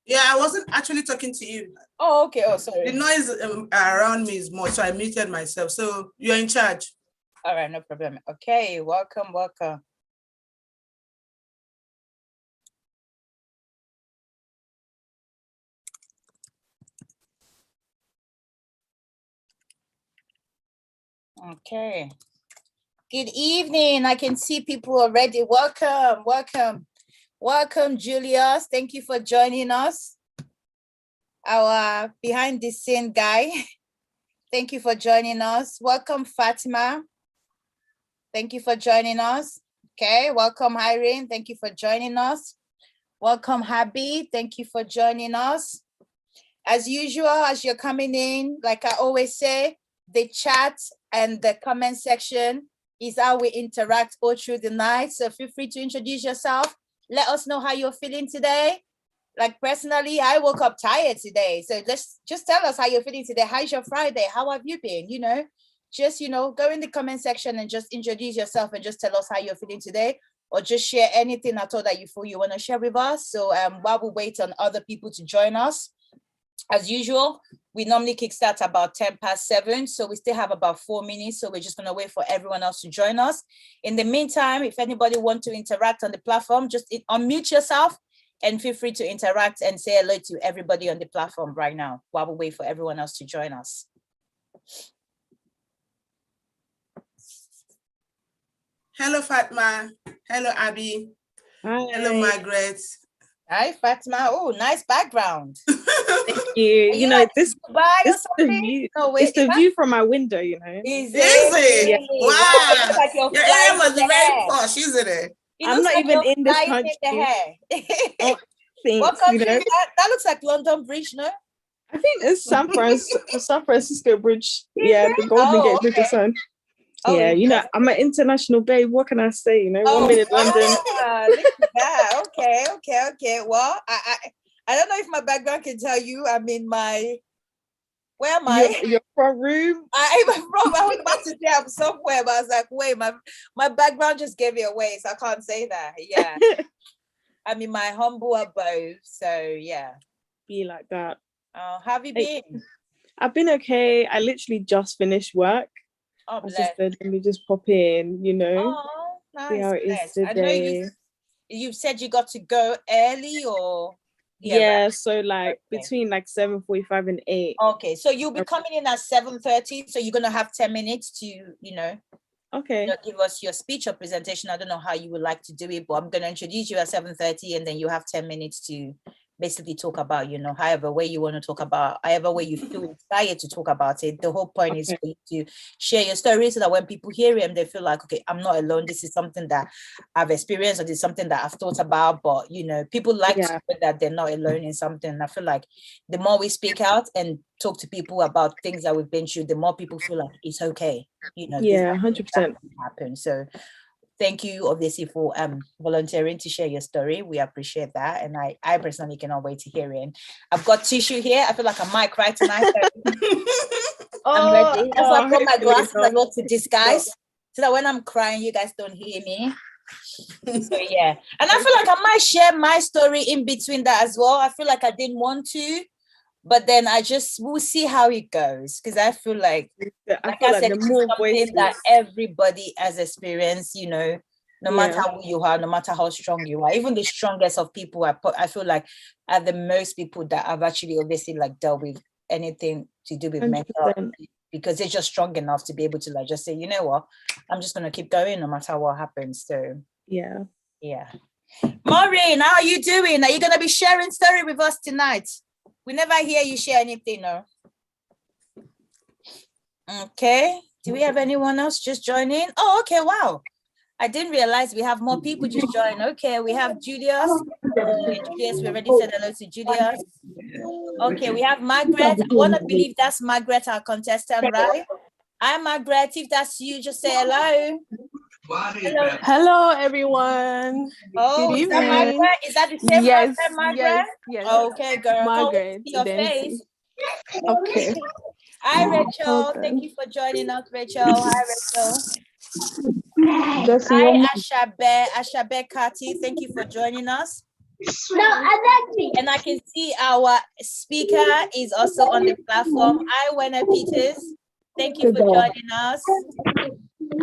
Yeah, I wasn't actually talking to you. Oh, okay. Oh, sorry. The noise around me is more, so I muted myself. So you're in charge. All right, no problem. Okay, welcome. Okay. Good evening. I can see people already. Welcome, Julius. Thank you for joining us. Our behind the scene guy. Thank you for joining us. Welcome, Fatima. Thank you for joining us. Okay, welcome, Irene. Thank you for joining us. Welcome, Habi. Thank you for joining us. As usual, as you're coming in, like I always say, the chat and the comment section is how we interact all through the night. So feel free to introduce yourself. Let us know how you're feeling today. Like personally, I woke up tired today. So just tell us how you're feeling today. How's your Friday? How have you been? Just, go in the comment section and just introduce yourself and just tell us how you're feeling today, or just share anything at all that you feel you want to share with us. So while we wait on other people to join us, as usual, we normally kickstart about 7:10. So we still have about 4 minutes. So we're just going to wait for everyone else to join us. In the meantime, if anybody wants to interact on the platform, just unmute yourself and feel free to interact and say hello to everybody on the platform right now while we wait for everyone else to join us. Hello, Fatma. Hello, Abby. Hi. Hello, Margaret. Hi, Fatima. Oh, nice background. Thank you. This is the view. It's the view from my window, Is it? Yeah. Wow. Like your area must be very posh, isn't it? I'm not even in this country. What country? That looks like London Bridge, no? I think it's San Francisco Bridge. Yeah, the Golden Gate Bridge or something. Yeah, I'm an international babe. What can I say? 1 minute London. Look at that. Okay. Well, I don't know if my background can tell you. I'm in my. Where am I? Your front room. I was about to say I'm somewhere, but I was like, wait, my background just gave it away, so I can't say that. Yeah. I'm in my humble abode, so yeah. Be like that. How have you been? I've been okay. I literally just finished work. Oh, I just said, let me just pop in, Oh, nice. See how it is today. I know you said you got to go early, or yeah, so between 7:45 and 8. Okay, so you'll be coming in at 7:30, so you're gonna have 10 minutes to okay, give us your speech or presentation. I don't know how you would like to do it, but I'm gonna introduce you at 7:30, and then you have 10 minutes to basically talk about, however way you want to talk about, however way you feel inspired to talk about it. The whole point is for you to share your story so that when people hear it, they feel like, okay, I'm not alone. This is something that I've experienced, or this is something that I've thought about. But people like to know that they're not alone in something. And I feel like the more we speak out and talk to people about things that we've been through, the more people feel like it's okay. Yeah, 100% happen. So thank you, obviously, for volunteering to share your story. We appreciate that. And I personally cannot wait to hear it. I've got tissue here. I feel like I might cry tonight. I'm ready. That's why I put my glasses as well to disguise, so that when I'm crying, you guys don't hear me. So yeah. And I feel like I might share my story in between that as well. I feel like I didn't want to, but then we'll see how it goes, because I feel like I said, the more voices that everybody has experienced, no matter who you are, no matter how strong you are, even the strongest of people, I feel like are the most people that have actually obviously dealt with anything to do with 100%. Mental health, because they're just strong enough to be able to just say, you know what, I'm just going to keep going no matter what happens. So yeah. Maureen, how are you doing? Are you going to be sharing story with us tonight? We never hear you share anything, no? Okay. Do we have anyone else just joining? Oh, okay. Wow. I didn't realize we have more people just join. Okay, we have Julius. Julius, we already said hello to Julius. Okay, we have Margaret. I want to believe that's Margaret, our contestant, right? Hi, Margaret. If that's you, just say hello. Hello, everyone. Oh, is that Margaret? Is that the same Margaret? Yes. Okay, girl. Margaret. Your face. Okay. Hi, Rachel. Thank you for joining us, Rachel. Hi, Rachel. Hi, Ashabe Kati. Thank you for joining us. And I can see our speaker is also on the platform. Hi, Waynett Peters. Thank you for joining us.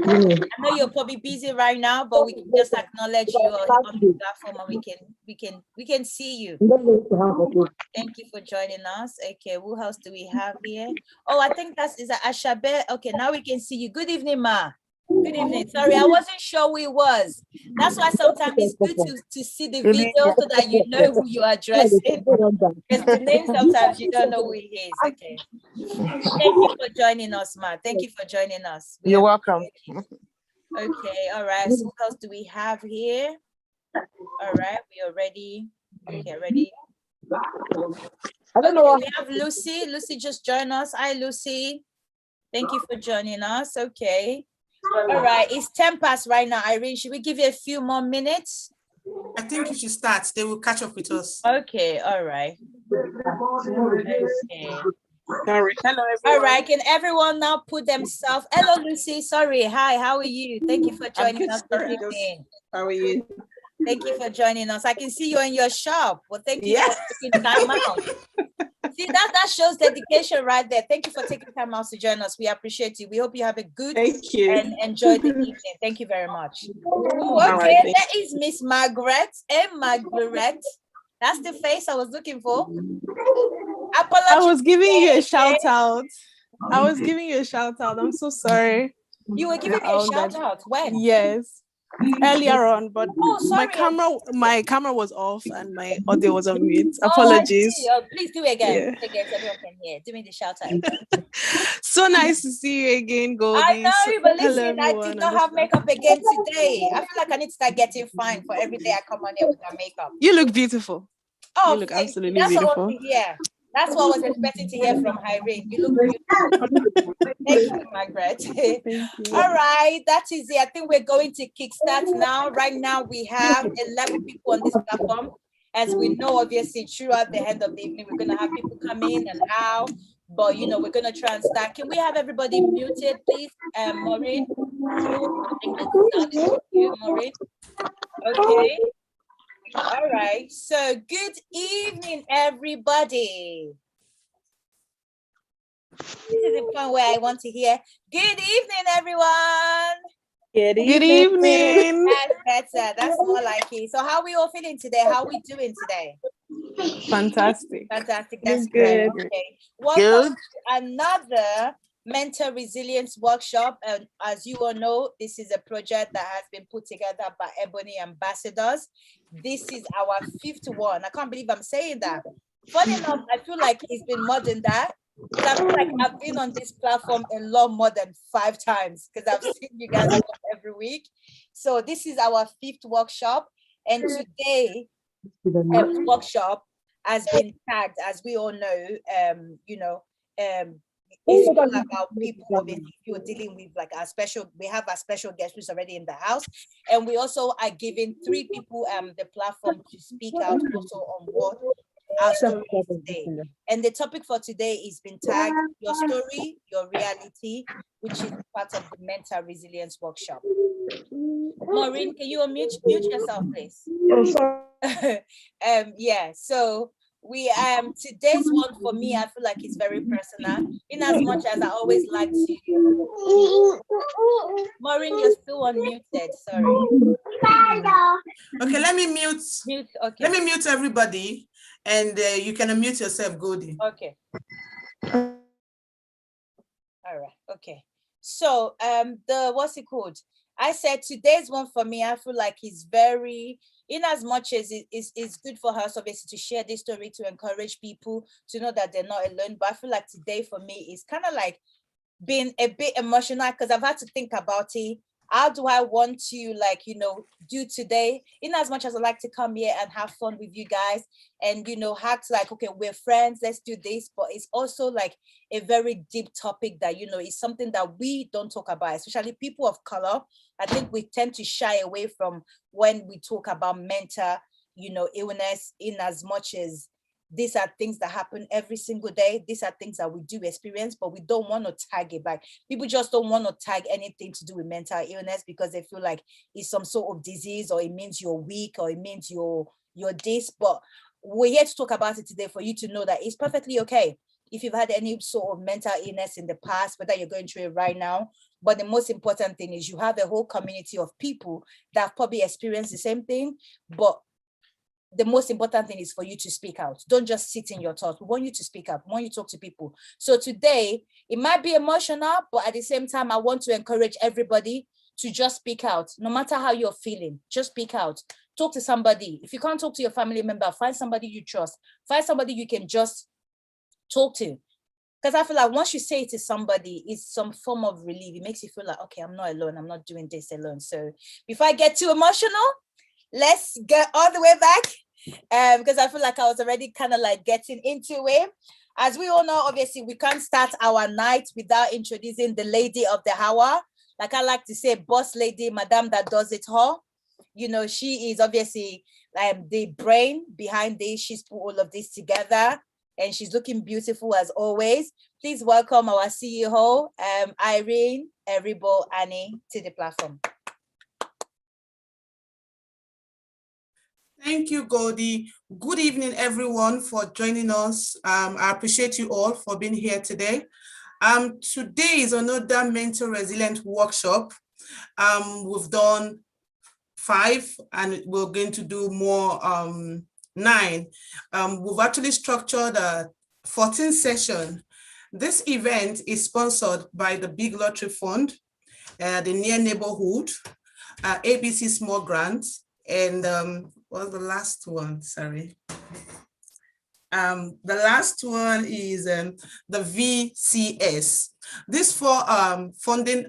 I know you're probably busy right now, but we can just acknowledge you are on the platform and we can see you. Thank you for joining us. Okay, who else do we have here? Oh, I think is Ashabe. Okay, now we can see you. Good evening, Ma. Good evening. Sorry, I wasn't sure who it was. That's why sometimes it's good to see the video so that you know who you are addressing. Because the name sometimes you don't know who it is. Okay. Thank you for joining us, Ma. Thank you for joining us. You're welcome. Okay, all right. So what else do we have here? All right, we are ready. Okay, ready. Okay, we have Lucy. Lucy just joined us. Hi, Lucy. Thank you for joining us. Okay. All right, it's 10 past right now. Irene, should we give you a few more minutes? I think you should start. They will catch up with us. Okay, all right. Okay. Sorry. Hello, everyone. All right, can everyone now put themselves? Hello, Lucy. Sorry. Hi, how are you? Thank you for joining us this evening. How are you? Thank you for joining us. I can see you in your shop. Well, thank you for taking time out. See, that shows dedication right there. Thank you for taking time out to join us. We appreciate you. We hope you have a good and enjoy the evening. Thank you very much. Ooh, okay, that is Miss Margaret and Margaret. That's the face I was looking for. Apologies. I was giving you a shout out. I'm so sorry. You were giving me a shout out. When? Yes. Earlier on, but sorry, my camera was off and my audio was on mute. Apologies. Please do it again. Do it again so everyone can hear. Do me the shout out. So nice to see you again, Goldie. I know, but listen, hello, I did not have makeup again today. I feel like I need to start getting fine for every day I come on here with my makeup. You look beautiful. Oh, you look absolutely that's beautiful. What that's what I was expecting to hear from Irene. You look beautiful. Thank you, Margaret. Thank you. All right, that is it. I think we're going to kickstart now. Right now, we have 11 people on this platform. As we know, obviously, throughout the end of the evening, we're going to have people come in and out. But, you know, we're going to try and start. Can we have everybody muted, please? Maureen? I think that's you, Maureen. Okay. All right. So, good evening, everybody. This is the point where I want to hear, good evening, everyone. Good evening. That's better. That's more like it. So how are we all feeling today? How are we doing today? Fantastic. Fantastic. That's good. Great. Okay. Welcome to another mental resilience workshop. And as you all know, this is a project that has been put together by Ebony Ambassadors. This is our 5th one. I can't believe I'm saying that. Funny enough, I feel like it's been more than that. But I feel like I've been on this platform a lot more than 5 times because I've seen you guys every week. So this is our 5th workshop. And today, workshop has been tagged, as we all know, it's all about people. Obviously, you're dealing with like we have our special guest who's already in the house. And we also are giving 3 people the platform to speak out also on what our story is today. And the topic for today is been tagged your story, your reality, which is part of the mental resilience workshop. Maureen, can you unmute yourself, please? So we today's one for me, I feel like it's very personal, in as much as I always like to. Maureen, you're still unmuted, sorry. Okay, let me mute. Okay. Let me mute everybody. And you can unmute yourself, Goldie. Okay. All right. Okay. So what's it called? I said today's one for me, I feel like it's very, in as much as it's good for us obviously to share this story, to encourage people to know that they're not alone. But I feel like today for me is kind of like being a bit emotional because I've had to think about it. How do I want to do today? In as much as I like to come here and have fun with you guys and, act like, okay, we're friends, let's do this. But it's also like a very deep topic that, is something that we don't talk about, especially people of color. I think we tend to shy away from when we talk about mental, illness, in as much as these are things that happen every single day. These are things that we do experience, but we don't want to tag it back. People just don't want to tag anything to do with mental illness because they feel like it's some sort of disease, or it means you're weak, or it means you're you're this, but we're here to talk about it today for you to know that it's perfectly okay if you've had any sort of mental illness in the past, whether you're going through it right now. But the most important thing is you have a whole community of people that have probably experienced the same thing, but the most important thing is for you to speak out. Don't just sit in your thoughts. We want you to speak up. We want you to talk to people. So today, it might be emotional, but at the same time, I want to encourage everybody to just speak out. No matter how you're feeling, just speak out. Talk to somebody. If you can't talk to your family member, find somebody you trust. Find somebody you can just talk to. Because I feel like once you say it to somebody, it's some form of relief. It makes you feel like, okay, I'm not alone. I'm not doing this alone. So before I get too emotional, let's get all the way back. Because I feel like I was already kind of like getting into it. As we all know, obviously, we can't start our night without introducing the lady of the hour. Like I like to say, boss lady, madam that does it all. You know, she is obviously the brain behind this. She's put all of this together and she's looking beautiful as always. Please welcome our CEO, Irene Eribo Annie, to the platform. Thank you, Goldie. Good evening, everyone, for joining us. I appreciate you all for being here today. Today is another mental resilience workshop. We've done 5 and we're going to do more 9. We've actually structured a 14 session. This event is sponsored by the Big Lottery Fund, the Near Neighborhood, ABC Small Grants, and what was the last one? Sorry. The last one is the VCS. These 4 funding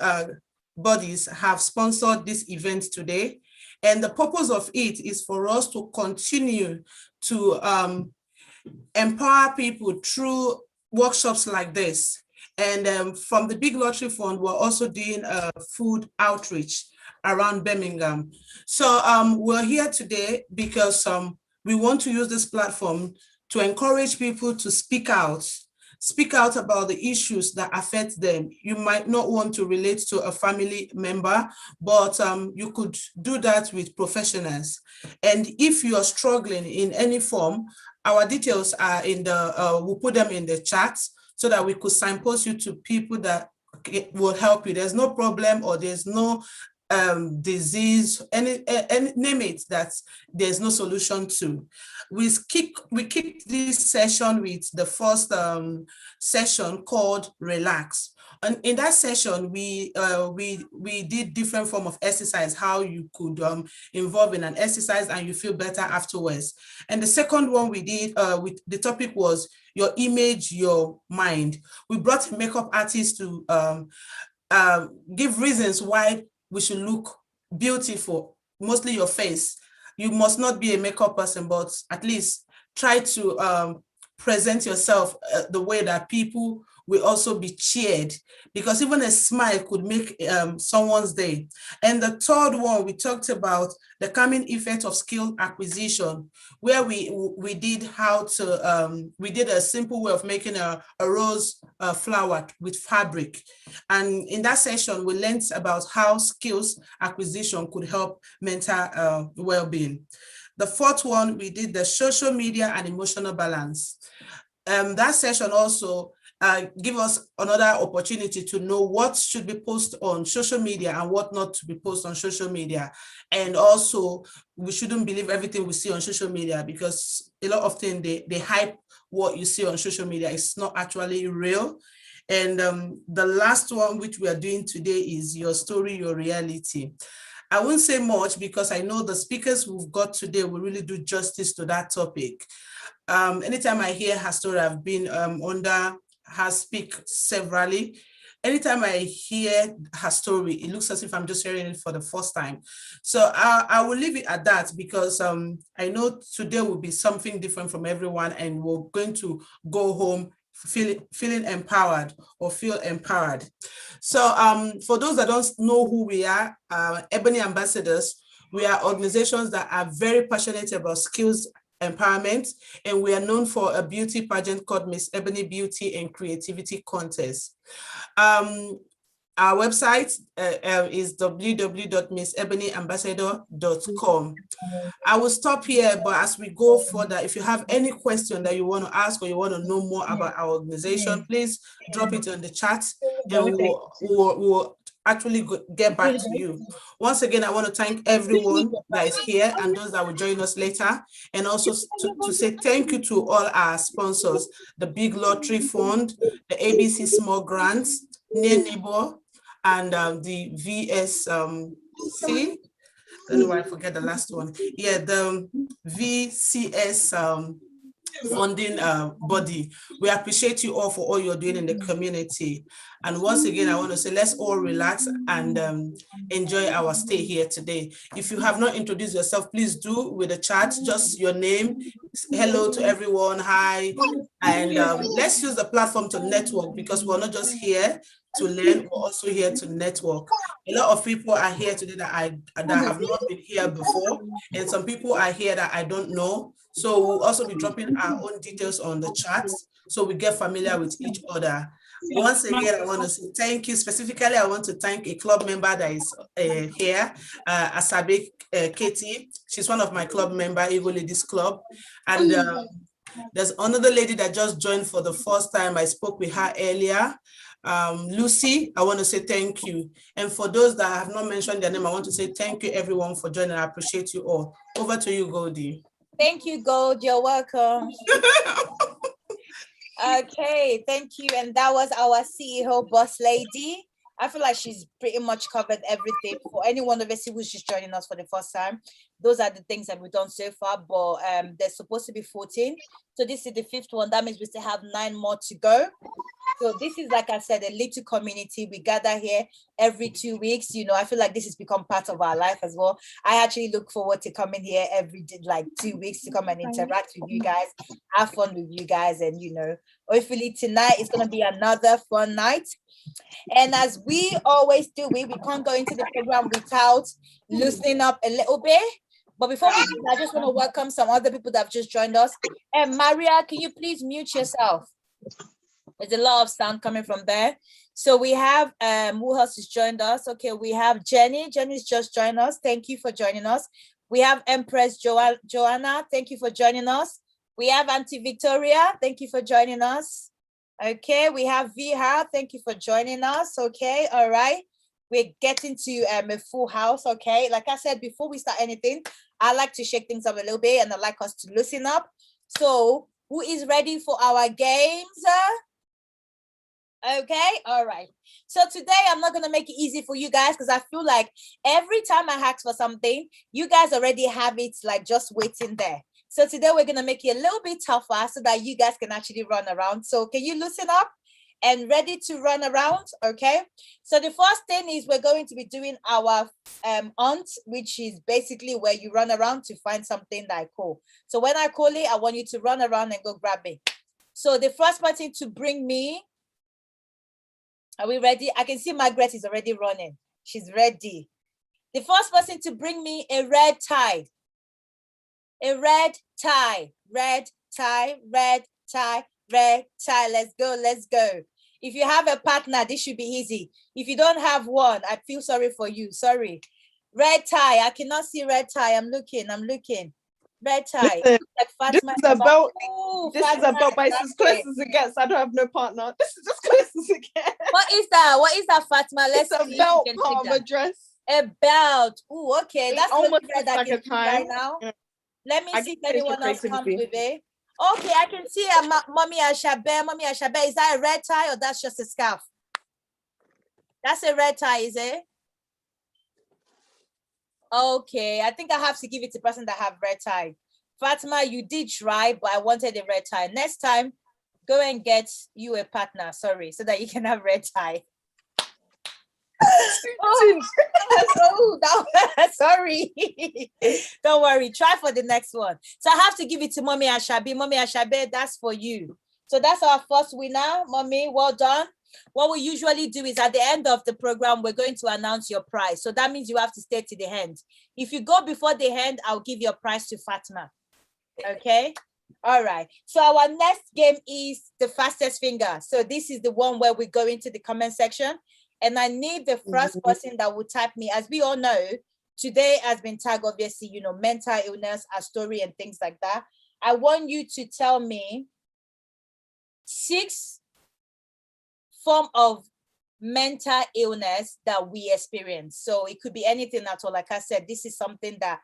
bodies have sponsored this event today. And the purpose of it is for us to continue to empower people through workshops like this. And from the Big Lottery Fund, we're also doing food outreach around Birmingham. So we're here today because we want to use this platform to encourage people to speak out about the issues that affect them. You might not want to relate to a family member, but you could do that with professionals. And if you are struggling in any form, our details are in the, we'll put them in the chat so that we could signpost you to people that will help you. There's no problem or there's no disease, any name it, that there's no solution to. We kicked this session with the first session called Relax. And in that session, we did different form of exercise, how you could involve in an exercise and you feel better afterwards. And the second one we did, with the topic was your image, your mind. We brought a makeup artist to give reasons why we should look beautiful, mostly your face. You must not be a makeup person, but at least try to present yourself the way that people will also be cheered, because even a smile could make someone's day. And the third one, we talked about the calming effect of skill acquisition, where we did how to, we did a simple way of making a rose flower with fabric. And in that session, we learned about how skills acquisition could help mental well-being. The fourth one, we did the social media and emotional balance. That session also give us another opportunity to know what should be posted on social media and what not to be posted on social media. And also, we shouldn't believe everything we see on social media, because a lot of things they hype what you see on social media. It's not actually real. And the last one, which we are doing today, is your story, your reality. I won't say much because I know the speakers we've got today will really do justice to that topic. Anytime I hear her story, I've been under her speak severally. Anytime I hear her story, it looks as if I'm just hearing it for the first time. So I will leave it at that, because I know today will be something different from everyone, and we're going to go home feeling empowered or feel empowered. So for those that don't know who we are, Ebony Ambassadors, we are organizations that are very passionate about skills empowerment, and we are known for a beauty pageant called Miss Ebony Beauty and Creativity Contest. Our website is www.missebonyambassador.com. I will stop here, but as we go further, if you have any question that you want to ask or you want to know more about our organization, please drop it in the chat and we'll actually get back to you. Once again, I want to thank everyone that is here and those that will join us later, and also to say thank you to all our sponsors, the Big Lottery Fund, the ABC Small Grants, Near Neighbor, and the VSC. I don't know why I forget the last one. Yeah, the VCS funding body. We appreciate you all for all you're doing in the community. And once again, I want to say, let's all relax and enjoy our stay here today. If you have not introduced yourself, please do with the chat, just your name. Hello to everyone, hi. And let's use the platform to network, because we're not just here to learn, we're also here to network. A lot of people are here today that have not been here before, and some people are here that I don't know. So we'll also be dropping our own details on the chat so we get familiar with each other. Once again, I want to say thank you. Specifically, I want to thank a club member that is here, Asabe Katie. She's one of my club member, Eagle Ladies Club. And there's another lady that just joined for the first time. I spoke with her earlier. Lucy, I want to say thank you. And for those that have not mentioned their name, I want to say thank you everyone for joining. I appreciate you all. Over to you, Goldie. Thank you, Gold. You're welcome. Okay, thank you. And that was our CEO, Boss Lady. I feel like she's pretty much covered everything. For anyone of us who's just joining us for the first time, those are the things that we've done so far, but there's supposed to be 14. So this is the 5th one. That means we still have 9 more to go. So this is, like I said, a little community. We gather here every 2 weeks. You know, I feel like this has become part of our life as well. I actually look forward to coming here every 2 weeks to come and interact with you guys, have fun with you guys. And, you know, hopefully tonight is going to be another fun night. And as we always do, we can't go into the program without loosening up a little bit. But before we do, I just want to welcome some other people that have just joined us. And Maria, can you please mute yourself? There's a lot of sound coming from there. So we have who else has joined us? Okay, we have Jenny. Jenny's just joined us. Thank you for joining us. We have Empress Joanna. Thank you for joining us. We have Auntie Victoria. Thank you for joining us. Okay, we have Viha. Thank you for joining us. Okay, all right. We're getting to a full house. Okay, like I said, before we start anything, I like to shake things up a little bit and I like us to loosen up. So who is ready for our games? Okay, all right. So today I'm not going to make it easy for you guys because I feel like every time I ask for something, you guys already have it like just waiting there. So today we're going to make it a little bit tougher so that you guys can actually run around. So can you loosen up and ready to run around? Okay. So the first thing is we're going to be doing our hunt, which is basically where you run around to find something that I call. So when I call it, I want you to run around and go grab it. So the first person to bring me, are we ready? I can see Margaret is already running. She's ready. The first person to bring me a red tie. A red tie, red tie, red tie, red tie. Let's go, let's go. If you have a partner, this should be easy. If you don't have one, I feel sorry for you. Sorry. Red tie. I cannot see red tie. I'm looking. Red tie. Listen, like this is about my Fatima, as close as it gets. I don't have no partner. This is as close as it gets. What is that? What is that, Fatima? Let's It's see a belt if you can part take of a that. dress. A belt. Oh, okay. It That's almost the red looks I like can a see tie. right now. Yeah. Let me I see if can taste your anyone else comes creativity. with it. Okay, I can see a Mommy Ashabe. Mommy Ashabe. Is that a red tie or that's just a scarf? That's a red tie, is it? Okay, I think I have to give it to the person that have red tie. Fatima, you did try, but I wanted a red tie. Next time, go and get you a partner, sorry, so that you can have red tie. Sorry. Don't worry, try for the next one. So I have to give it to Mommy Ashabi. Mommy Ashabi, that's for you. So that's our first winner. Mommy, well done. What we usually do is at the end of the program, we're going to announce your prize. So that means you have to stay to the end. If you go before the end, I'll give your prize to Fatima. Okay. All right. So our next game is the fastest finger. So this is the one where we go into the comment section And I need the first person that will type me. As we all know, today has been tagged, obviously, you know, mental illness, a story and things like that. I want you to tell me 6 forms of mental illness that we experience. So it could be anything at all. Like I said, this is something that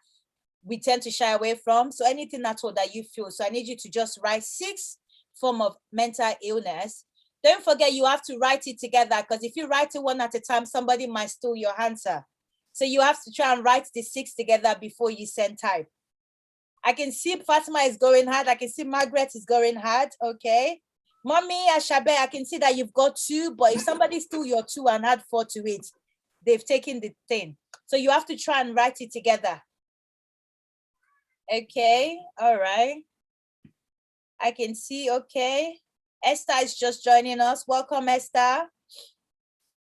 we tend to shy away from. So anything at all that you feel. So I need you to just write 6 forms of mental illness. Don't forget, you have to write it together, because if you write it one at a time, somebody might steal your answer. So you have to try and write the 6 together before you send type. I can see Fatima is going hard. I can see Margaret is going hard. Okay. Mommy Ashabe, I can see that you've got 2, but if somebody stole your 2 and add 4 to it, they've taken the thing. So you have to try and write it together. Okay. All right. I can see. Okay. Esther is just joining us. Welcome, Esther.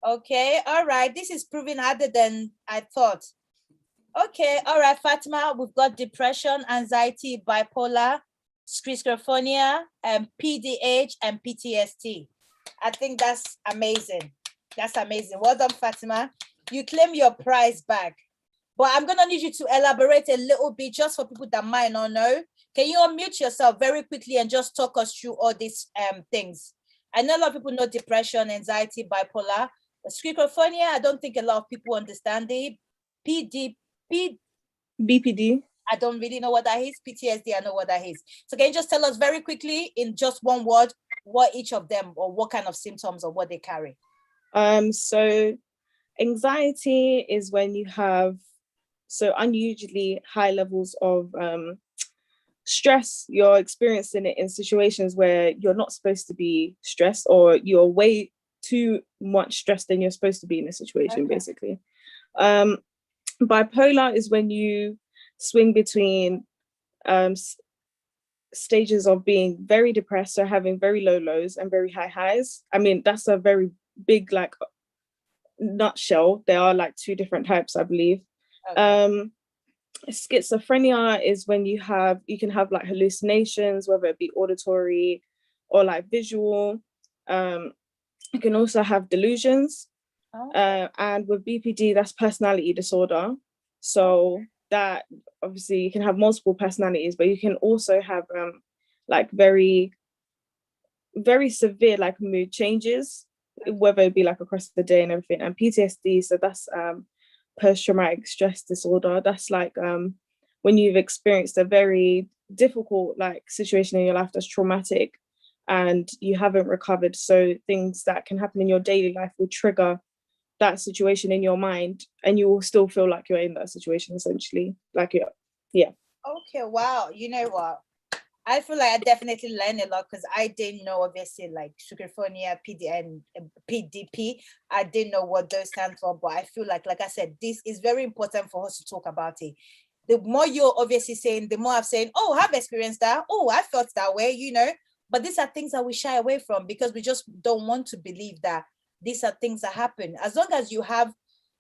Okay. All right. This is proving harder than I thought. Okay. All right, Fatima, we've got depression, anxiety, bipolar, schizophrenia, and PDH and PTSD. I think that's amazing. That's amazing. Well done, Fatima. You claim your prize back. But I'm going to need you to elaborate a little bit just for people that might not know. Can you unmute yourself very quickly and just talk us through all these things? I know a lot of people know depression, anxiety, bipolar. But schizophrenia, I don't think a lot of people understand it. BPD. I don't really know what that is. PTSD, I know what that is. So can you just tell us very quickly in just one word what each of them, or what kind of symptoms or what they carry? So anxiety is when you have unusually high levels of stress. You're experiencing it in situations where you're not supposed to be stressed, or you're way too much stressed than you're supposed to be in a situation, basically. Bipolar is when you swing between stages of being very depressed, so having very low lows and very high highs. I mean, that's a very big, like, nutshell. There are like 2 different types, I believe. Schizophrenia is when you can have like hallucinations, whether it be auditory or like visual. You can also have delusions. And with BPD, that's personality disorder. So that obviously you can have multiple personalities, but you can also have like very, very severe like mood changes, whether it be like across the day and everything. And PTSD, so that's post-traumatic stress disorder. That's like when you've experienced a very difficult like situation in your life that's traumatic and you haven't recovered. So things that can happen in your daily life will trigger that situation in your mind, and you will still feel like you're in that situation, essentially. Like, yeah. Okay, wow. You know what? I feel like I definitely learned a lot, because I didn't know, obviously, like schizophrenia, PD, and PDP. I didn't know what those stand for, but I feel like I said, this is very important for us to talk about it. The more you're obviously saying, the more I'm saying, oh, I've experienced that. Oh, I felt that way, you know. But these are things that we shy away from, because we just don't want to believe that these are things that happen. As long as you have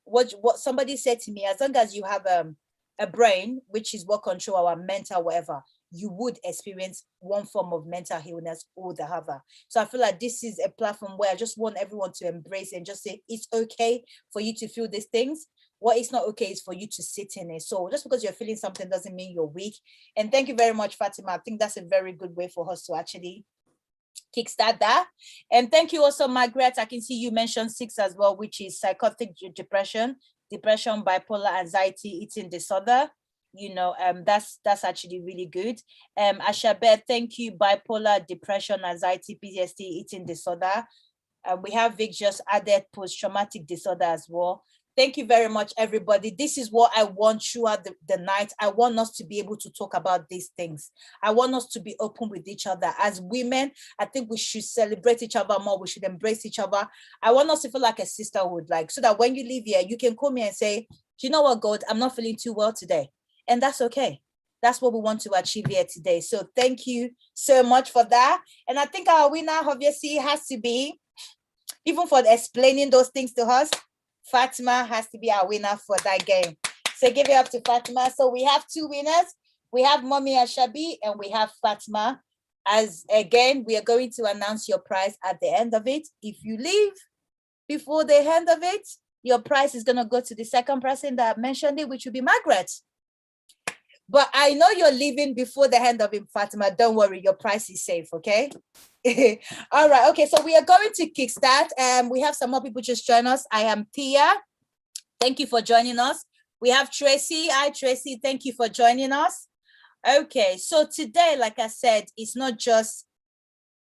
what somebody said to me, as long as you have a brain, which is what control our mental whatever, you would experience one form of mental illness or the other. So I feel like this is a platform where I just want everyone to embrace and just say it's okay for you to feel these things. What is not okay is for you to sit in it. So just because you're feeling something doesn't mean you're weak. And thank you very much, Fatima. I think that's a very good way for us to actually kickstart that. And thank you also, Margaret. I can see you mentioned 6 as well, which is psychotic depression, bipolar, anxiety, eating disorder. You know, that's actually really good. Ashabe, thank you. Bipolar, depression, anxiety, PTSD, eating disorder. We have Vic just added post-traumatic disorder as well. Thank you very much, everybody. This is what I want throughout the night. I want us to be able to talk about these things. I want us to be open with each other. As women, I think we should celebrate each other more. We should embrace each other. I want us to feel like a sisterhood, like, so that when you leave here, you can call me and say, you know what, God, I'm not feeling too well today. And that's okay. That's what we want to achieve here today. So thank you so much for that. And I think our winner obviously has to be, even for explaining those things to us, Fatima has to be our winner for that game. So give it up to Fatima. So we have 2 winners. We have Mommy Ashabi and we have Fatima. As again, we are going to announce your prize at the end of it. If you leave, before the end of it, your prize is going to go to the second person that mentioned it, which will be Margaret. But I know you're leaving before the end of it, Fatima. Don't worry, your price is safe, okay? All right, okay, so we are going to kickstart. We have some more people just join us. I am Tia. Thank you for joining us. We have Tracy. Hi, Tracy. Thank you for joining us. Okay, so today, like I said, it's not just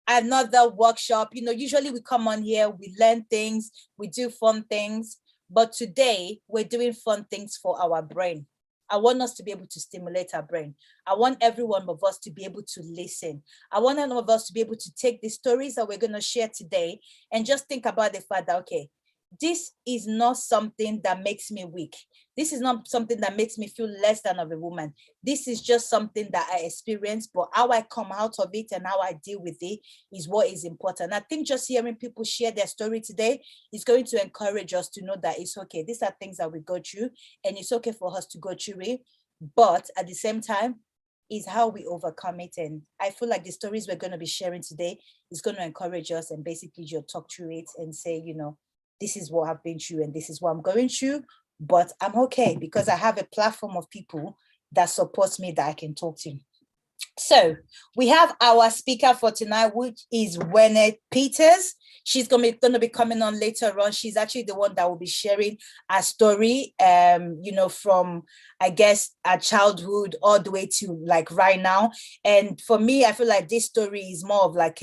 another workshop. You know, usually we come on here, we learn things, we do fun things, but today we're doing fun things for our brain. I want us to be able to stimulate our brain. I want every one of us to be able to listen. I want all of us to be able to take the stories that we're going to share today and just think about the fact that, okay, this is not something that makes me weak. This is not something that makes me feel less than of a woman. This is just something that I experience, but how I come out of it and how I deal with it is what is important. I think just hearing people share their story today is going to encourage us to know that it's okay. These are things that we go through, and it's okay for us to go through it. But at the same time, is how we overcome it. And I feel like the stories we're going to be sharing today is going to encourage us and basically just talk through it and say, you know, this is what I've been through and this is what I'm going through, but I'm okay because I have a platform of people that supports me that I can talk to. So we have our speaker for tonight, which is Waynett Peters. She's going to be coming on later on. She's actually the one that will be sharing her story, you know, from, I guess, her childhood all the way to like right now. And for me, I feel like this story is more of like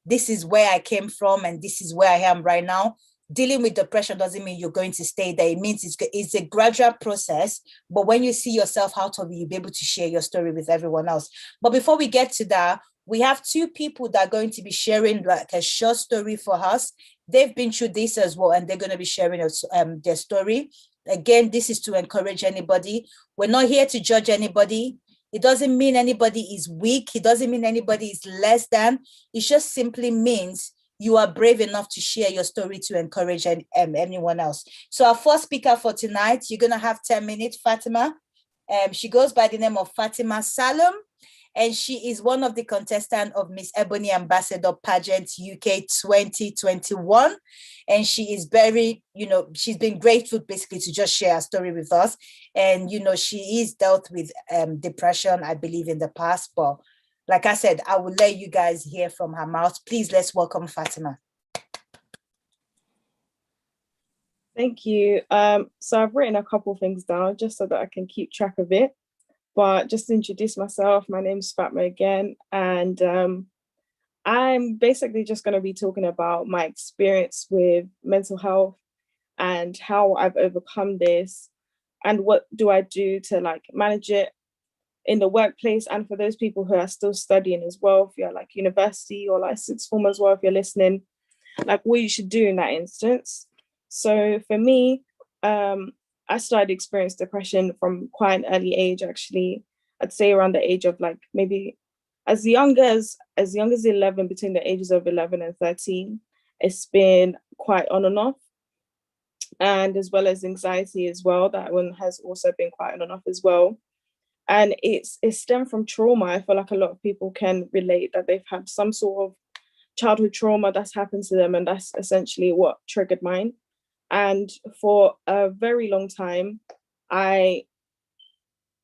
this is where I came from and this is where I am right now. Dealing with depression doesn't mean you're going to stay there. It means it's a gradual process. But when you see yourself out of it, you'll be able to share your story with everyone else. But before we get to that, we have two people that are going to be sharing like a short story for us. They've been through this as well, and they're going to be sharing their story. Again, this is to encourage anybody. We're not here to judge anybody. It doesn't mean anybody is weak. It doesn't mean anybody is less than. It just simply means you are brave enough to share your story to encourage anyone else. So our first speaker for tonight, you're going to have 10 minutes, Fatima. She goes by the name of Fatima Salum, and she is one of the contestants of Miss Ebony Ambassador Pageant UK 2021. And she is very, you know, she's been grateful basically to just share her story with us. And, you know, she is dealt with depression, I believe, in the past, but like I said, I will let you guys hear from her mouth. Please, let's welcome Fatima. Thank you. So I've written a couple things down just so that I can keep track of it. But just to introduce myself, my name is Fatma again, and I'm basically just going to be talking about my experience with mental health and how I've overcome this and what do I do to like manage it in the workplace, and for those people who are still studying as well, if you're like university or like sixth form as well, if you're listening, like what you should do in that instance. So for me, I started experiencing depression from quite an early age, actually. I'd say around the age of like maybe as young as 11, between the ages of 11 and 13. It's been quite on and off. And as well as anxiety as well, that one has also been quite on and off as well. And it's stemmed from trauma. I feel like a lot of people can relate that they've had some sort of childhood trauma that's happened to them, and that's essentially what triggered mine. And for a very long time, I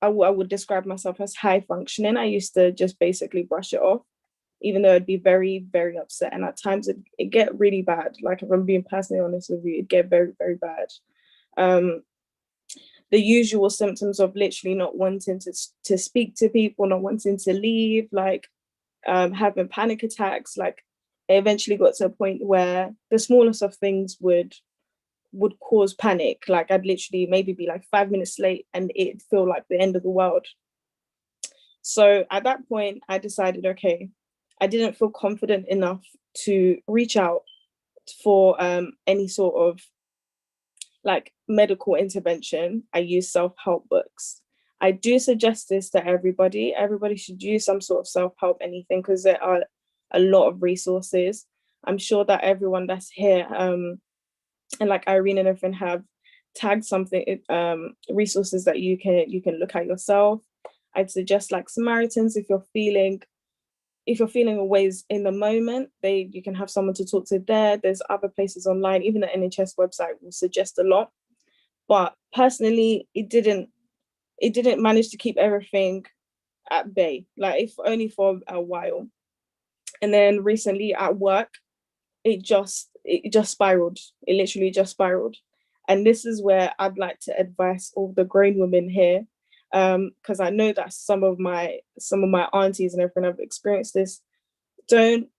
would describe myself as high functioning. I used to just basically brush it off, even though I'd be very, very upset. And at times it get really bad. Like if I'm being personally honest with you, it'd get very, very bad. The usual symptoms of literally not wanting to speak to people, not wanting to leave, like having panic attacks. Like it eventually got to a point where the smallest of things would cause panic. Like I'd literally maybe be like 5 minutes late and it'd feel like the end of the world. So at that point, I decided, okay, I didn't feel confident enough to reach out for any sort of like medical intervention. I use self-help books. I do suggest this to everybody. Everybody should use some sort of self-help, anything, because there are a lot of resources. I'm sure that everyone that's here, and like Irene and everyone have tagged something, resources that you can look at yourself. I'd suggest like Samaritans if you're feeling if you're feeling always in the moment, you can have someone to talk to there. There's other places online, even the NHS website will suggest a lot. But personally, it didn't manage to keep everything at bay, like if only for a while. And then recently at work, it just spiraled. It literally just spiraled. And this is where I'd like to advise all the grown women here, because I know that some of my aunties and everything have experienced this. Don't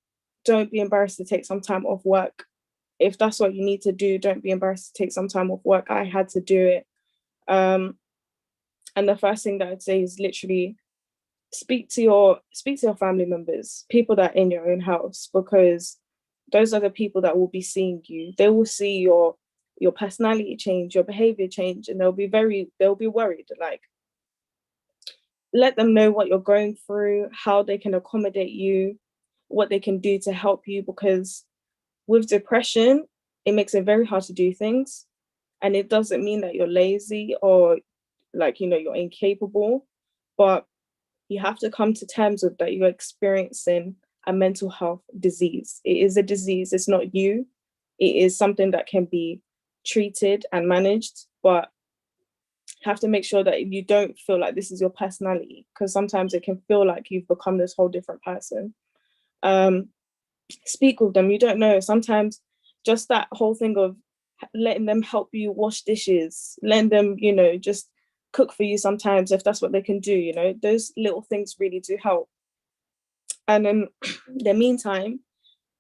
be embarrassed to take some time off work. If that's what you need to do, don't be embarrassed to take some time off work. I had to do it. And the first thing that I'd say is literally speak to your family members, people that are in your own house, because those are the people that will be seeing you. They will see your personality change, your behavior change, and they'll be worried. Like, let them know what you're going through, how they can accommodate you, what they can do to help you, because with depression, it makes it very hard to do things. And it doesn't mean that you're lazy or like, you're incapable, but you have to come to terms with that you're experiencing a mental health disease. It is a disease, it's not you. It is something that can be treated and managed, but have to make sure that you don't feel like this is your personality, because sometimes it can feel like you've become this whole different person. Speak with them. You don't know. Sometimes just that whole thing of letting them help you wash dishes, letting them, just cook for you sometimes, if that's what they can do, those little things really do help. And in the meantime,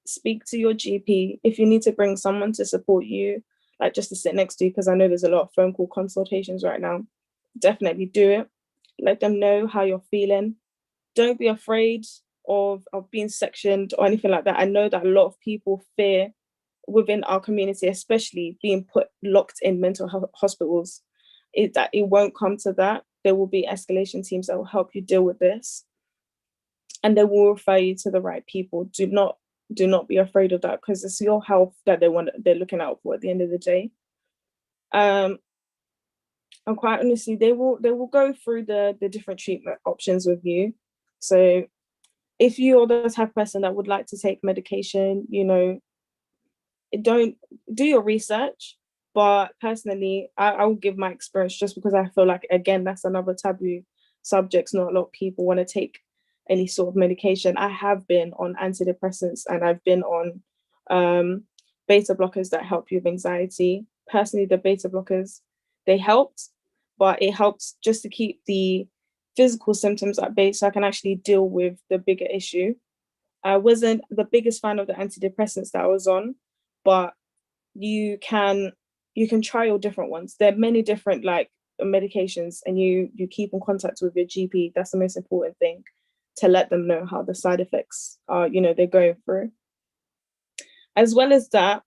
speak to your GP. If you need to bring someone to support you, like just to sit next to you, because I know there's a lot of phone call consultations right now, definitely do it. Let them know how you're feeling. Don't be afraid of being sectioned or anything like that. I know that a lot of people fear within our community, especially being locked in mental health hospitals, is that it won't come to that. There will be escalation teams that will help you deal with this, and they will refer you to the right people. Do not be afraid of that, because it's your health that they're looking out for at the end of the day. And quite honestly, they will go through the different treatment options with you. So if you're the type of person that would like to take medication, don't do your research. But personally, I will give my experience, just because I feel like, again, that's another taboo subject. Not a lot of people want to take any sort of medication. I have been on antidepressants, and I've been on beta blockers that help you with anxiety. Personally, the beta blockers, they helped, but it helps just to keep the physical symptoms at bay so I can actually deal with the bigger issue. I wasn't the biggest fan of the antidepressants that I was on, but you can try all different ones. There are many different medications, and you keep in contact with your GP. That's the most important thing, to let them know how the side effects are, they're going through. As well as that,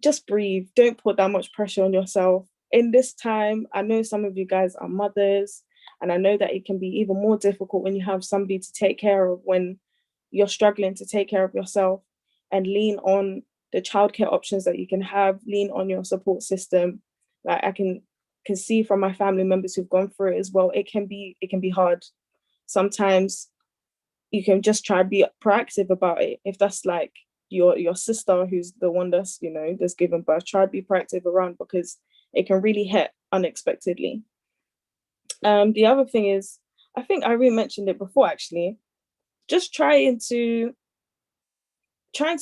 just breathe. Don't put that much pressure on yourself. In this time, I know some of you guys are mothers, and I know that it can be even more difficult when you have somebody to take care of, when you're struggling to take care of yourself, and lean on the childcare options that you can have, lean on your support system. Like, I can see from my family members who've gone through it as well, it can be hard. Sometimes you can just try to be proactive about it. If that's like your sister who's the one that's that's given birth, try to be proactive around, because it can really hit unexpectedly. The other thing is, I think Irene mentioned it before actually, just trying to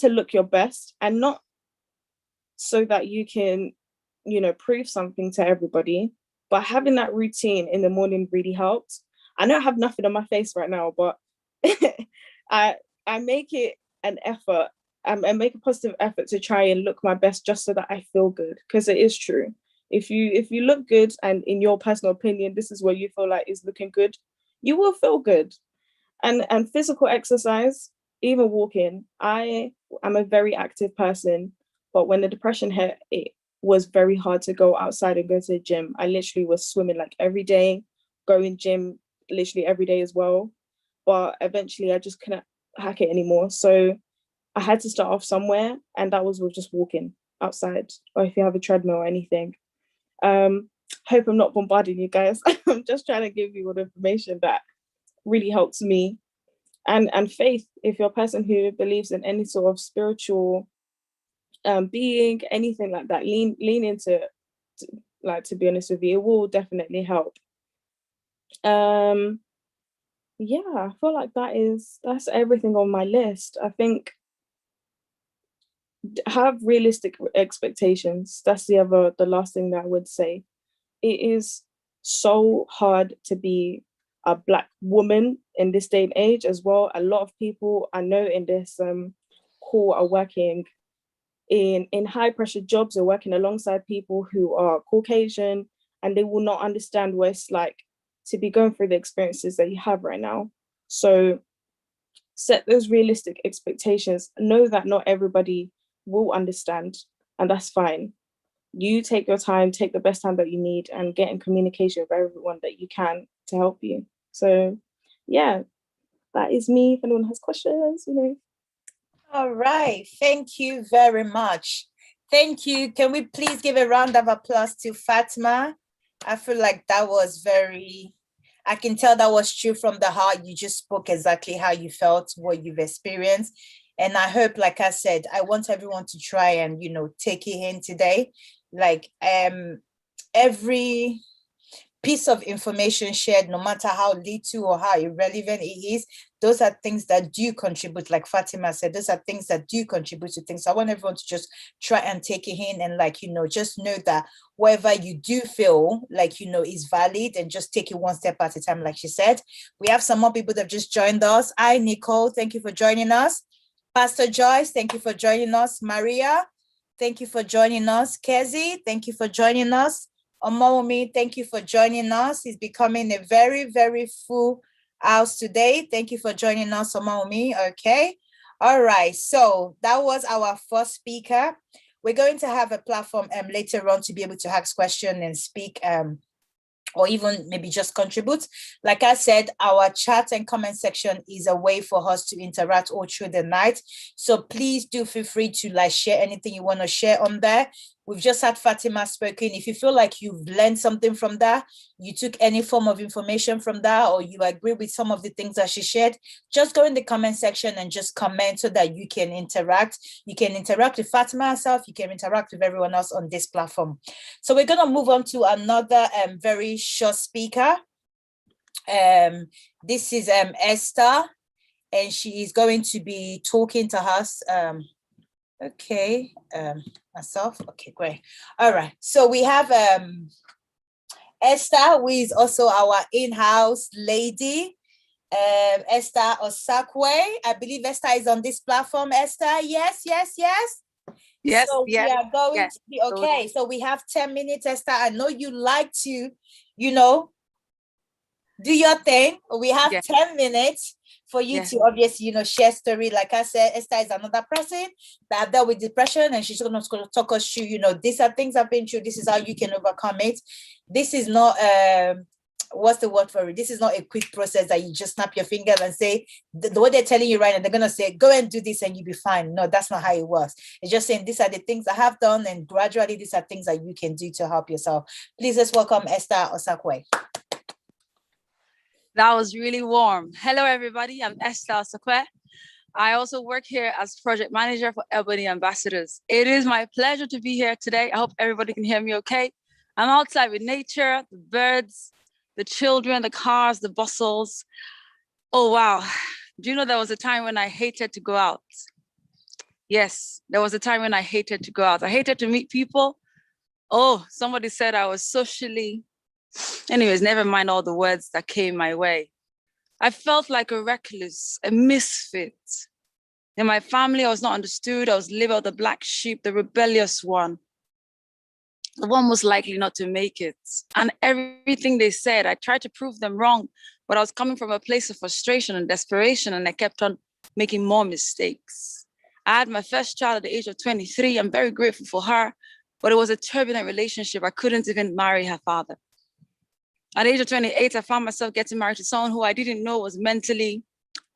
look your best, and not so that you can prove something to everybody, but having that routine in the morning really helps. I know I have nothing on my face right now, but I make it an effort. I make a positive effort to try and look my best, just so that I feel good, because it is true. If you look good, and in your personal opinion, this is what you feel like is looking good, you will feel good. And physical exercise, even walking. I'm a very active person, but when the depression hit, it was very hard to go outside and go to the gym. I literally was swimming like every day, going gym literally every day as well. But eventually I just couldn't hack it anymore. So I had to start off somewhere, and that was with just walking outside, or if you have a treadmill or anything. Hope I'm not bombarding you guys. I'm just trying to give you all the information that really helps me. And faith, if you're a person who believes in any sort of spiritual being, anything like that, lean into it. Like, to be honest with you, it will definitely help. Yeah, I feel like that's everything on my list. I think have realistic expectations. That's the last thing that I would say. It is so hard to be a Black woman in this day and age as well. A lot of people I know in this call are working in high pressure jobs, or working alongside people who are Caucasian, and they will not understand what it's like to be going through the experiences that you have right now. So set those realistic expectations. Know that not everybody will understand, and that's fine. You take your time, take the best time that you need, and get in communication with everyone that you can to help you. So yeah, that is me. If anyone has questions, All right, thank you very much. Thank you. Can we please give a round of applause to Fatima? I feel like that was I can tell that was true from the heart. You just spoke exactly how you felt, what you've experienced. And I hope, like I said, I want everyone to try and, take it in today. Like every piece of information shared, no matter how little or how irrelevant it is, those are things that do contribute. Like Fatima said, those are things that do contribute to things. So I want everyone to just try and take it in and just know that whatever you do feel like, is valid, and just take it one step at a time, like she said. We have some more people that have just joined us. Hi, Nicole, thank you for joining us. Pastor Joyce, thank you for joining us. Maria, thank you for joining us. Kezi, thank you for joining us. Omomi, thank you for joining us. It's becoming a very, very full house today. Thank you for joining us, Omomi. Okay. All right. So that was our first speaker. We're going to have a platform later on to be able to ask questions and speak or even maybe just contribute. Like I said, our chat and comment section is a way for us to interact all through the night. So please do feel free to share anything you want to share on there. We've just had Fatima spoken. If you feel like you've learned something from that, you took any form of information from that, or you agree with some of the things that she shared, just go in the comment section and just comment so that you can interact. You can interact with Fatima herself. You can interact with everyone else on this platform. So we're going to move on to another very short speaker. This is Esther, and she is going to be talking to us. Okay, myself. Okay, great. All right. So we have Esther, who is also our in-house lady. Esther Osakwe. I believe Esther is on this platform. Esther, yes. Yes, So yes, we are going yes. to be okay. So we have 10 minutes, Esther. I know you like to, do your thing. We have 10 minutes for you to obviously, share story. Like I said, Esther is another person that dealt with depression, and she's going to talk us through, these are things I've been through. This is how you can overcome it. This is not, what's the word for it? This is not a quick process that you just snap your fingers and say, the way they're telling you right now, they're going to say, go and do this and you'll be fine. No, that's not how it works. It's just saying, these are the things I have done, and gradually these are things that you can do to help yourself. Please let's welcome Esther Osakwe. That was really warm. Hello, everybody. I'm Esther Osakwe. I also work here as project manager for Ebony Ambassadors. It is my pleasure to be here today. I hope everybody can hear me okay. I'm outside with nature, the birds, the children, the cars, the bustles. Oh, wow. Do you know there was a time when I hated to go out? Yes, there was a time when I hated to go out. I hated to meet people. Oh, somebody said I was socially... Anyways, never mind all the words that came my way. I felt like a recluse, a misfit. In my family, I was not understood. I was labeled the black sheep, the rebellious one, the one most likely not to make it. And everything they said, I tried to prove them wrong, but I was coming from a place of frustration and desperation, and I kept on making more mistakes. I had my first child at the age of 23. I'm very grateful for her, but it was a turbulent relationship. I couldn't even marry her father. At the age of 28, I found myself getting married to someone who I didn't know was mentally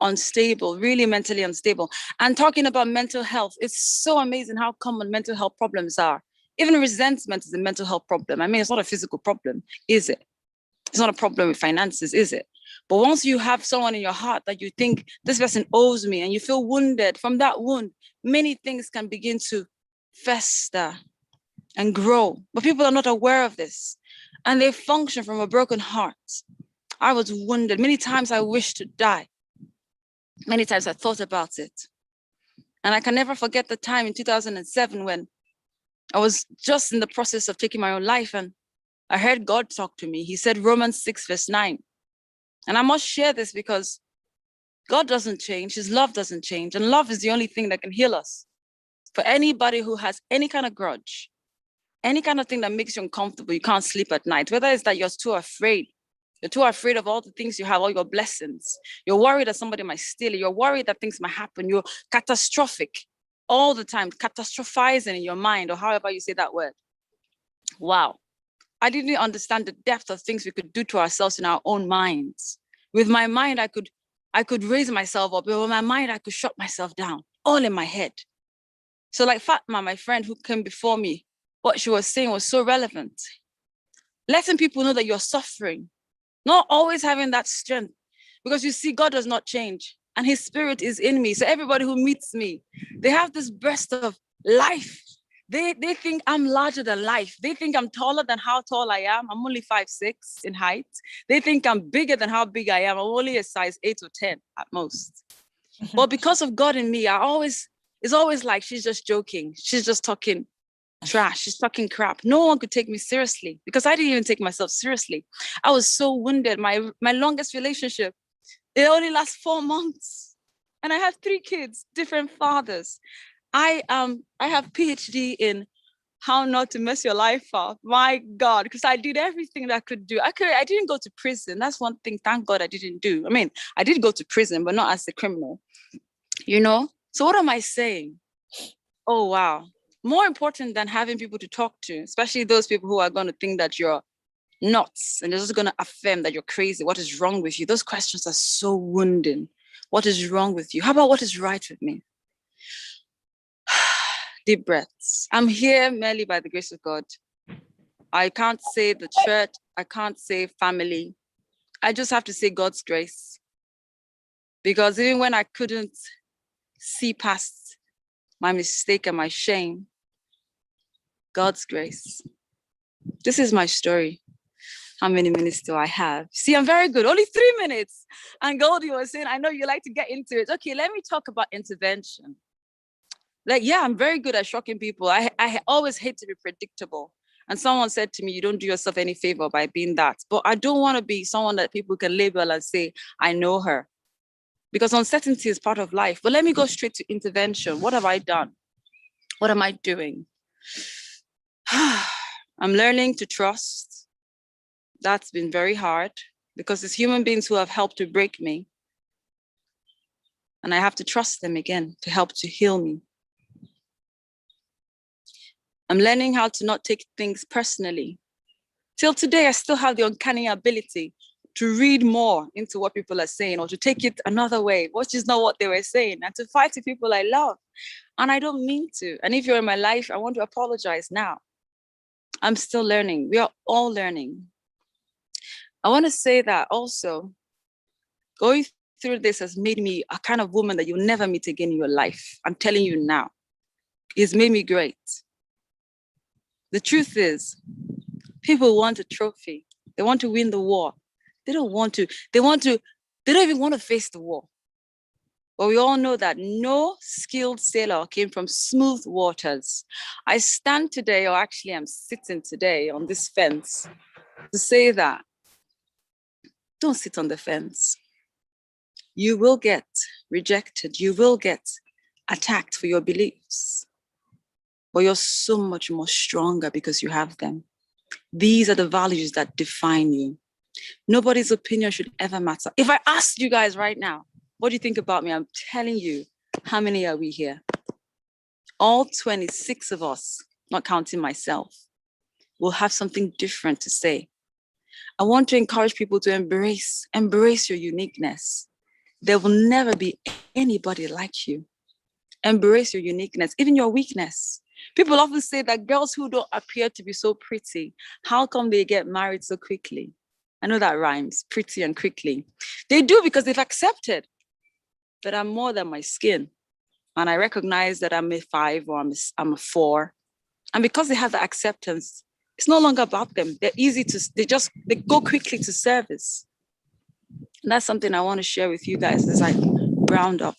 unstable, really mentally unstable. And talking about mental health, it's so amazing how common mental health problems are. Even resentment is a mental health problem. I mean, it's not a physical problem, is it? It's not a problem with finances, is it? But once you have someone in your heart that you think this person owes me and you feel wounded, from that wound, many things can begin to fester and grow. But people are not aware of this and they function from a broken heart. I was wounded. Many times I wished to die. Many times I thought about it. And I can never forget the time in 2007 when I was just in the process of taking my own life and I heard God talk to me. He said, Romans 6 verse 9. And I must share this because God doesn't change. His love doesn't change. And love is the only thing that can heal us. For anybody who has any kind of grudge, any kind of thing that makes you uncomfortable, you can't sleep at night, whether it's that you're too afraid of all the things you have, all your blessings. You're worried that somebody might steal it. You're worried that things might happen. You're catastrophic all the time, catastrophizing in your mind, or however you say that word. Wow. I didn't understand the depth of things we could do to ourselves in our own minds. With my mind, I could raise myself up, but with my mind, I could shut myself down, all in my head. So like Fatma, my friend who came before me, what she was saying was so relevant. Letting people know that you're suffering, not always having that strength, because you see, God does not change and his spirit is in me. So everybody who meets me, they have this burst of life. They think I'm larger than life. They think I'm taller than how tall I am. I'm only 5'6" in height. They think I'm bigger than how big I am. I'm only a size 8 or 10 at most. But because of God in me, it's always like she's just joking. She's just talking trash. She's talking crap. No one could take me seriously because I didn't even take myself seriously. I was so wounded. My longest relationship, it only lasts 4 months. And I have 3 kids, different fathers. I have PhD in how not to mess your life up. My God, because I did everything that I could do. I didn't go to prison. That's one thing, thank God I didn't do. I mean, I did go to prison, but not as a criminal, you know? So what am I saying? Oh, wow. More important than having people to talk to, especially those people who are going to think that you're nuts and they're just going to affirm that you're crazy. What is wrong with you? Those questions are so wounding. What is wrong with you? How about what is right with me? Deep breaths. I'm here merely by the grace of God. I can't say the church. I can't say family. I just have to say God's grace. Because even when I couldn't see past my mistake and my shame, God's grace. This is my story. How many minutes do I have? See, I'm very good. Only 3 minutes. And Goldie was saying, I know you like to get into it. Okay, let me talk about intervention. Like, yeah, I'm very good at shocking people. I always hate to be predictable. And someone said to me, you don't do yourself any favor by being that. But I don't want to be someone that people can label and say, I know her. Because uncertainty is part of life. But let me go straight to intervention. What have I done? What am I doing? I'm learning to trust. That's been very hard because it's human beings who have helped to break me. And I have to trust them again to help to heal me. I'm learning how to not take things personally. Till today, I still have the uncanny ability to read more into what people are saying or to take it another way, which is not what they were saying, and to fight with people I love. And I don't mean to. And if you're in my life, I want to apologize now. I'm still learning. We are all learning. I want to say that also, going through this has made me a kind of woman that you'll never meet again in your life. I'm telling you now. It's made me great. The truth is, people want a trophy. They want to win the war. They don't even want to face the war. But we all know that no skilled sailor came from smooth waters. I stand today, or actually I'm sitting today on this fence to say that don't sit on the fence. You will get rejected. You will get attacked for your beliefs. But you're so much more stronger because you have them. These are the values that define you. Nobody's opinion should ever matter. If I asked you guys right now, what do you think about me? I'm telling you, how many are we here? All 26 of us, not counting myself, will have something different to say. I want to encourage people to embrace your uniqueness. There will never be anybody like you. Embrace your uniqueness, even your weakness. People often say that girls who don't appear to be so pretty, how come they get married so quickly? I know that rhymes, pretty and quickly. They do because they've accepted that I'm more than my skin. And I recognize that I'm a 5 or I'm a 4. And because they have the acceptance, it's no longer about them. They're easy to, they go quickly to service. And that's something I want to share with you guys as I round up.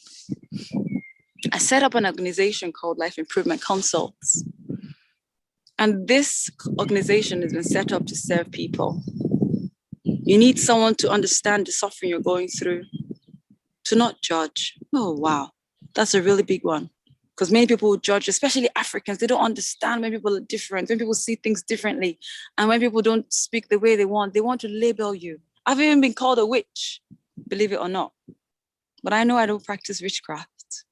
I set up an organization called Life Improvement Consults. And this organization has been set up to serve people. You need someone to understand the suffering you're going through, to not judge. Oh, wow. That's a really big one. Because many people will judge, especially Africans. They don't understand when people are different, when people see things differently, and when people don't speak the way they want to label you. I've even been called a witch, believe it or not. But I know I don't practice witchcraft.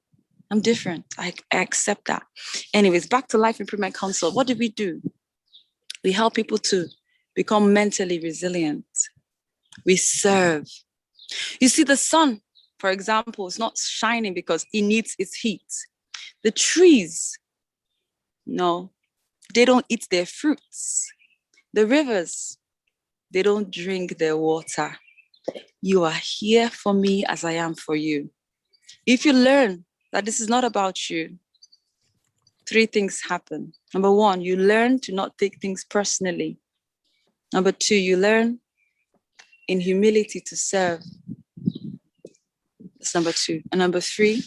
I'm different. I accept that. Anyways, back to Life Improvement Consult. What do? We help people to become mentally resilient. We serve. You see, the sun, for example, is not shining because it needs its heat. The trees, no, they don't eat their fruits. The rivers, they don't drink their water. You are here for me as I am for you. If you learn that this is not about you, 3 things happen. Number 1, you learn to not take things personally. Number 2, you learn in humility to serve. That's number 2. And number 3,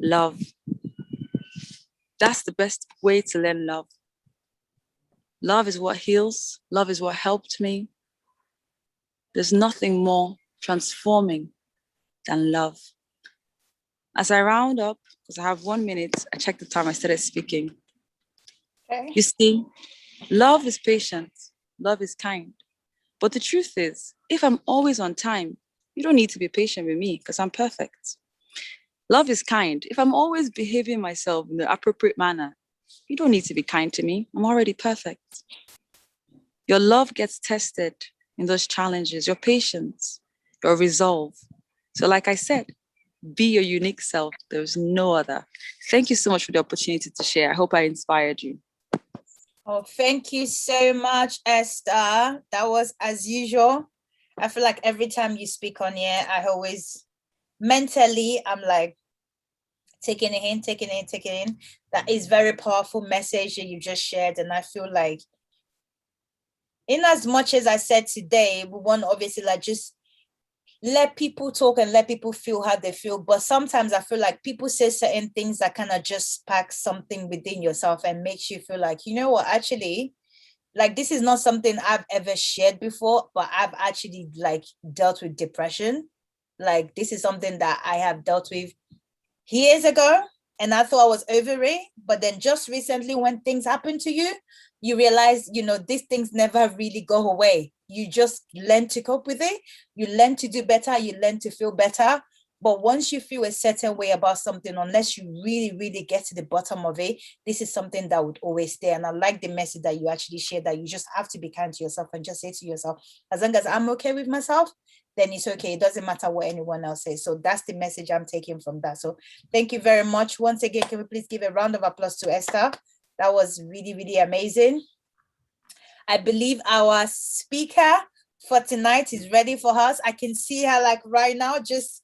love. That's the best way to learn love. Love is what heals. Love is what helped me. There's nothing more transforming than love. As I round up, because I have 1 minute, I checked the time, I started speaking. Okay. You see, love is patient. Love is kind. But the truth is, if I'm always on time, you don't need to be patient with me because I'm perfect. Love is kind. If I'm always behaving myself in the appropriate manner, you don't need to be kind to me. I'm already perfect. Your love gets tested in those challenges, your patience, your resolve. So like I said, be your unique self. There's no other. Thank you so much for the opportunity to share. I hope I inspired you. Oh, thank you so much, Esther. That was as usual. I feel like every time you speak on here, I always mentally, I'm like taking it in. That is very powerful message that you just shared. And I feel like in as much as I said today, we want to obviously like just let people talk and let people feel how they feel. But sometimes I feel like people say certain things that kind of just spark something within yourself and makes you feel like, you know what, actually, like this is not something I've ever shared before, but I've actually like dealt with depression. Like this is something that I have dealt with years ago and I thought I was over it. But then just recently when things happen to you, you realize, you know, these things never really go away. You just learn to cope with it. You learn to do better. You learn to feel better. But once you feel a certain way about something, unless you really, really get to the bottom of it, this is something that would always stay. And I like the message that you actually shared, that you just have to be kind to yourself and just say to yourself, as long as I'm okay with myself, then it's okay. It doesn't matter what anyone else says. So that's the message I'm taking from that. So thank you very much. Once again, can we please give a round of applause to Esther? That was really, really amazing. I believe our speaker for tonight is ready for us. I can see her like right now. Just,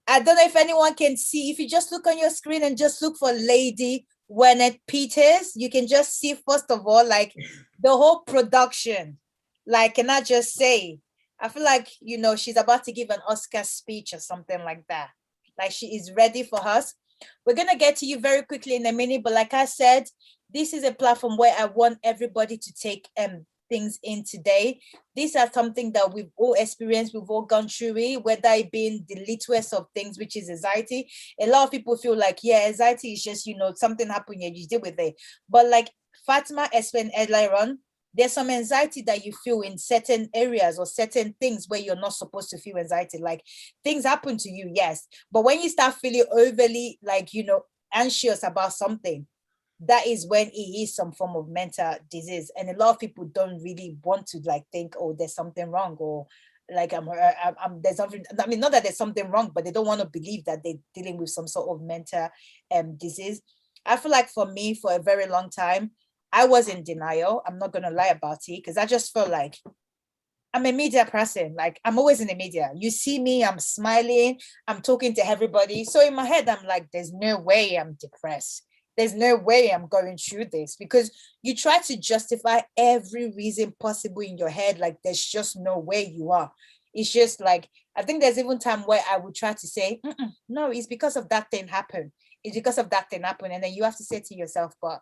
I don't know if anyone can see. If you just look on your screen and just look for Lady Waynett Peters, you can just see, first of all, like the whole production. Like, can I just say, I feel like, you know, she's about to give an Oscar speech or something like that. Like she is ready for us. We're going to get to you very quickly in a minute. But like I said, this is a platform where I want everybody to take things in today. These are something that we've all experienced, we've all gone through it, whether it being the littlest of things, which is anxiety. A lot of people feel like, yeah, anxiety is just, you know, something happened and you deal with it. But like Fatima explained earlier on, there's some anxiety that you feel in certain areas or certain things where you're not supposed to feel anxiety. Like things happen to you, yes. But when you start feeling overly, like, you know, anxious about something, that is when it is some form of mental disease. And a lot of people don't really want to like think, oh, there's something wrong, or like I'm there's something, I mean, not that there's something wrong, but they don't want to believe that they're dealing with some sort of mental disease. I feel like for me, for a very long time, I was in denial. I'm not going to lie about it, because I just felt like I'm a media person. Like, I'm always in the media. You see me, I'm smiling, I'm talking to everybody. So in my head, I'm like, there's no way I'm depressed. There's no way I'm going through this, because you try to justify every reason possible in your head. Like, there's just no way you are. It's just like, I think there's even time where I would try to say, no, it's because of that thing happened. It's because of that thing happened. And then you have to say to yourself, but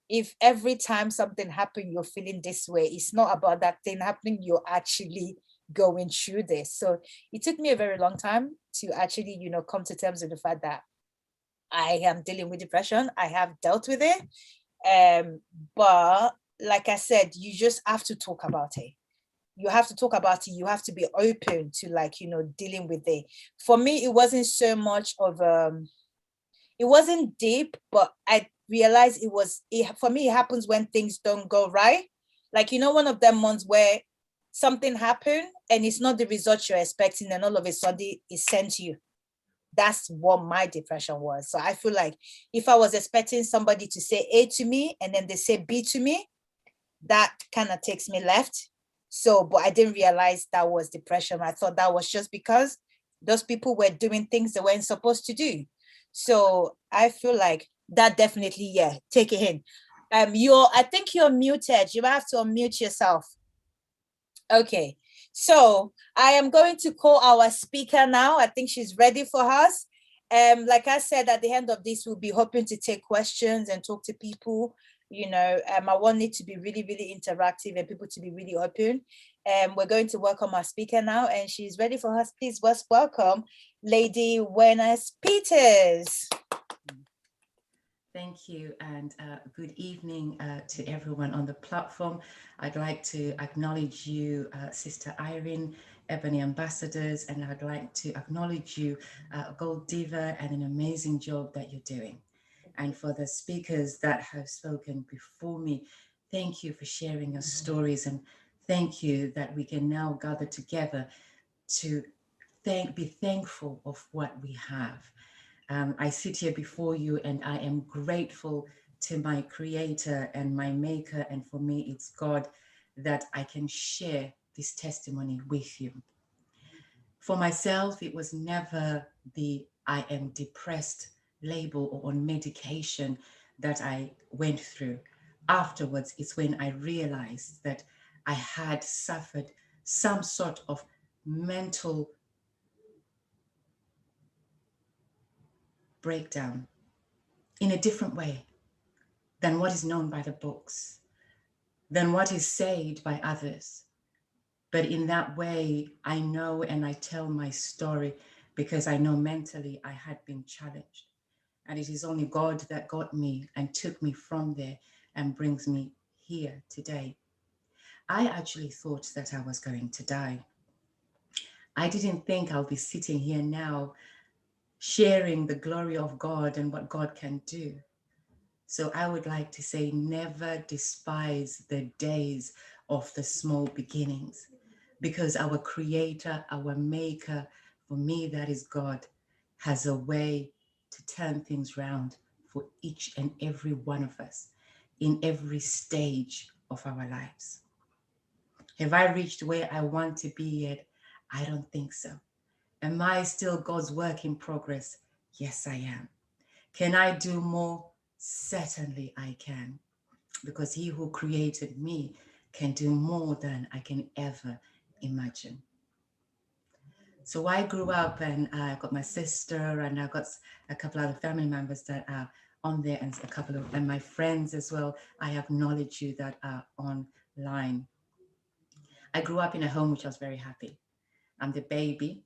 if every time something happened, you're feeling this way, it's not about that thing happening, you're actually going through this. So it took me a very long time to actually, come to terms with the fact that I am dealing with depression. I have dealt with it. But like I said, you just have to talk about it. You have to talk about it. You have to be open to, like, dealing with it. For me, it wasn't so much of it wasn't deep, but I realized for me, it happens when things don't go right. Like, one of them months where something happened and it's not the result you're expecting, and all of a sudden it's sent to you. That's what my depression was. So I feel like if I was expecting somebody to say A to me and then they say B to me, that kind of takes me left. So, but I didn't realize that was depression. I thought that was just because those people were doing things they weren't supposed to do. So I feel like that definitely, take it in. I think you're muted. You have to unmute yourself. Okay. So I am going to call our speaker now. I think she's ready for us. Like I said, at the end of this, we'll be hoping to take questions and talk to people. I want it to be really, really interactive and people to be really open. We're going to welcome our speaker now, and she's ready for us. Please welcome Lady Waynett Peters. Thank you, and good evening to everyone on the platform. I'd like to acknowledge you, Sister Irene, Ebony Ambassadors, and I'd like to acknowledge you, Gold Diva, and an amazing job that you're doing. And for the speakers that have spoken before me, thank you for sharing your stories, and thank you that we can now gather together to be thankful of what we have. I sit here before you and I am grateful to my creator and my maker. And for me, it's God that I can share this testimony with you. For myself, it was never the I am depressed label or on medication that I went through. Afterwards, it's when I realized that I had suffered some sort of mental breakdown in a different way than what is known by the books, than what is said by others. But in that way, I know and I tell my story because I know mentally I had been challenged. And it is only God that got me and took me from there and brings me here today. I actually thought that I was going to die. I didn't think I'll be sitting here now sharing the glory of God and what God can do. So I would like to say, never despise the days of the small beginnings, because our creator, our maker, for me, that is God, has a way to turn things around for each and every one of us in every stage of our lives. Have I reached where I want to be yet? I don't think so. Am I still God's work in progress? Yes, I am. Can I do more? Certainly I can, because he who created me can do more than I can ever imagine. So I grew up and I got my sister and I got a couple other family members that are on there and a couple of and my friends as well. I acknowledge you that are online. I grew up in a home which I was very happy. I'm the baby.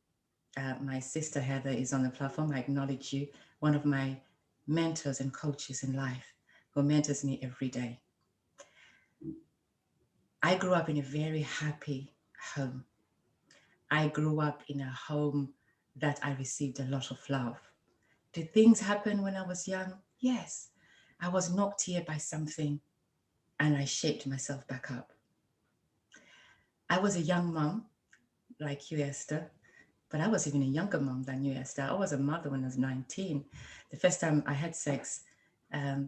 My sister Heather is on the platform. I acknowledge you. One of my mentors and coaches in life who mentors me every day. I grew up in a very happy home. I grew up in a home that I received a lot of love. Did things happen when I was young? Yes. I was knocked here by something and I shaped myself back up. I was a young mom, like you, Esther, but I was even a younger mom than you, Esther. I was a mother when I was 19. The first time I had sex, I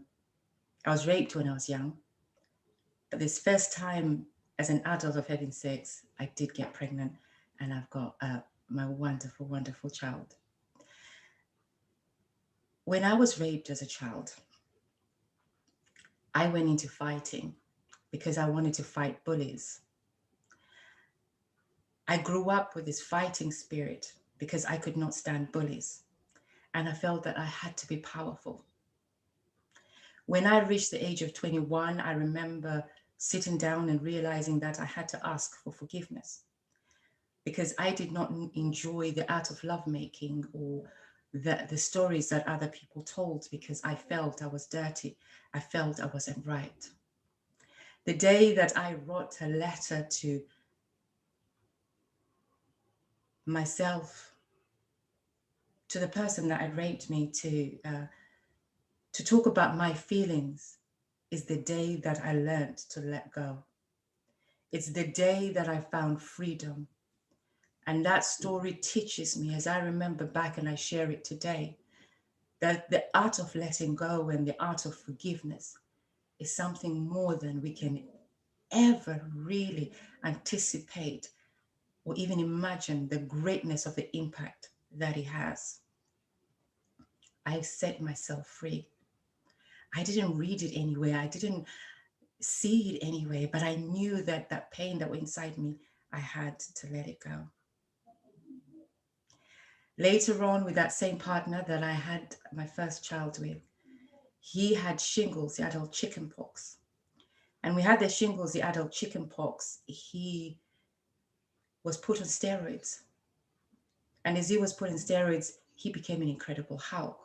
was raped when I was young. But this first time as an adult of having sex, I did get pregnant, and I've got my wonderful, wonderful child. When I was raped as a child, I went into fighting because I wanted to fight bullies. I grew up with this fighting spirit because I could not stand bullies, and I felt that I had to be powerful. When I reached the age of 21, I remember sitting down and realizing that I had to ask for forgiveness because I did not enjoy the art of lovemaking or the stories that other people told, because I felt I was dirty. I felt I wasn't right. The day that I wrote a letter to myself, to the person that had raped me, to talk about my feelings, is the day that I learned to let go. It's the day that I found freedom. And that story teaches me, as I remember back and I share it today, that the art of letting go and the art of forgiveness is something more than we can ever really anticipate or even imagine the greatness of the impact that it has. I set myself free. I didn't read it anywhere. I didn't see it anyway, but I knew that that pain that was inside me, I had to let it go. Later on, with that same partner that I had my first child with, he had shingles, the adult chicken pox. And we had the shingles, the adult chicken pox. He was put on steroids. And as he was put on steroids, he became an incredible Hulk.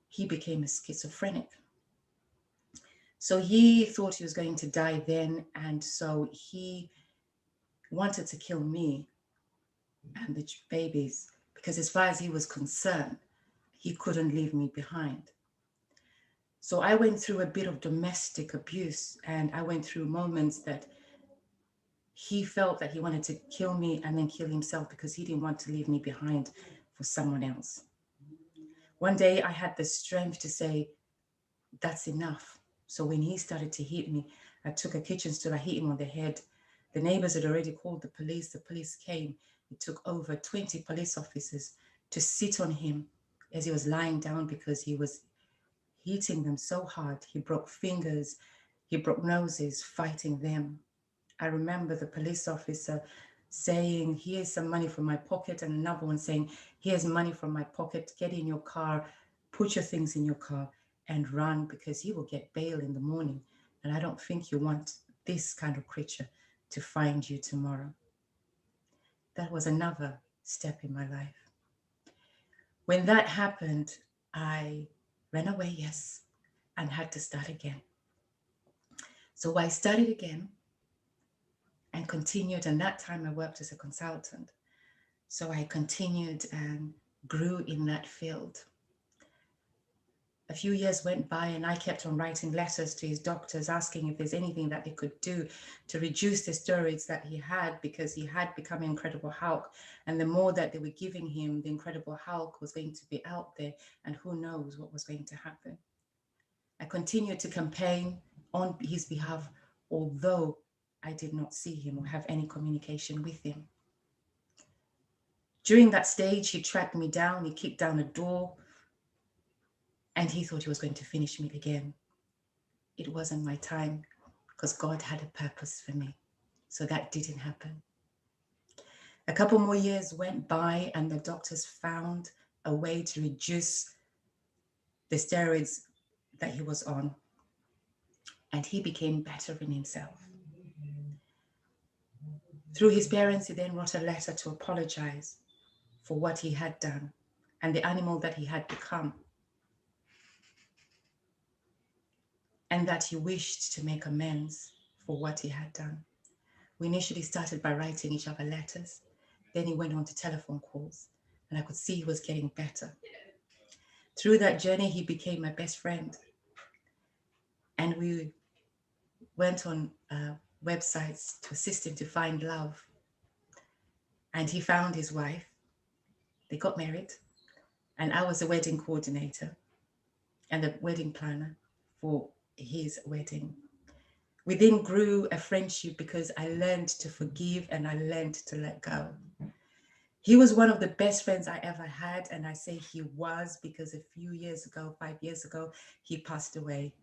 He became a schizophrenic. So he thought he was going to die then. And so he wanted to kill me and the babies, because as far as he was concerned, he couldn't leave me behind. So I went through a bit of domestic abuse, and I went through moments that he felt that he wanted to kill me and then kill himself because he didn't want to leave me behind for someone else. One day I had the strength to say, that's enough. So when he started to hit me, I took a kitchen stool, I hit him on the head. The neighbors had already called the police. The police came. It took over 20 police officers to sit on him as he was lying down because he was hitting them so hard. He broke fingers, he broke noses, fighting them. I remember the police officer saying, here's some money from my pocket, and another one saying, here's money from my pocket, get in your car, put your things in your car and run, because you will get bail in the morning. And I don't think you want this kind of creature to find you tomorrow. That was another step in my life. When that happened, I ran away, yes, and had to start again. So I started again and continued, and that time I worked as a consultant. So I continued and grew in that field. A few years went by and I kept on writing letters to his doctors asking if there's anything that they could do to reduce the steroids that he had, because he had become an Incredible Hulk. And the more that they were giving him, the Incredible Hulk was going to be out there, and who knows what was going to happen. I continued to campaign on his behalf, although I did not see him or have any communication with him. During that stage, he tracked me down, he kicked down a door, and he thought he was going to finish me again. It wasn't my time, because God had a purpose for me. So that didn't happen. A couple more years went by and the doctors found a way to reduce the steroids that he was on. And he became better in himself. Through his parents, he then wrote a letter to apologize for what he had done and the animal that he had become. And that he wished to make amends for what he had done. We initially started by writing each other letters. Then he went on to telephone calls, and I could see he was getting better. Through that journey, he became my best friend. And we went on websites to assist him to find love. And he found his wife. They got married. And I was the wedding coordinator and the wedding planner for his wedding. We then grew a friendship because I learned to forgive and I learned to let go. He was one of the best friends I ever had. And I say he was because a few years ago, 5 years ago, he passed away.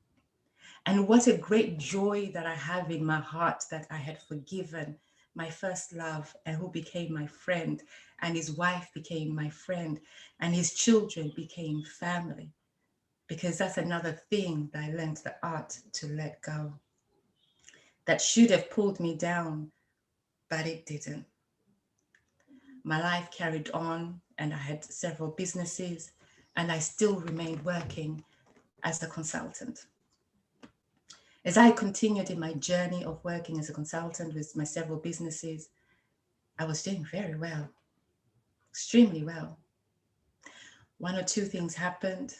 And what a great joy that I have in my heart that I had forgiven my first love and who became my friend, and his wife became my friend, and his children became family. Because that's another thing that I learned, the art to let go. That should have pulled me down, but it didn't. My life carried on and I had several businesses and I still remained working as a consultant. As I continued in my journey of working as a consultant with my several businesses, I was doing very well, extremely well. One or two things happened.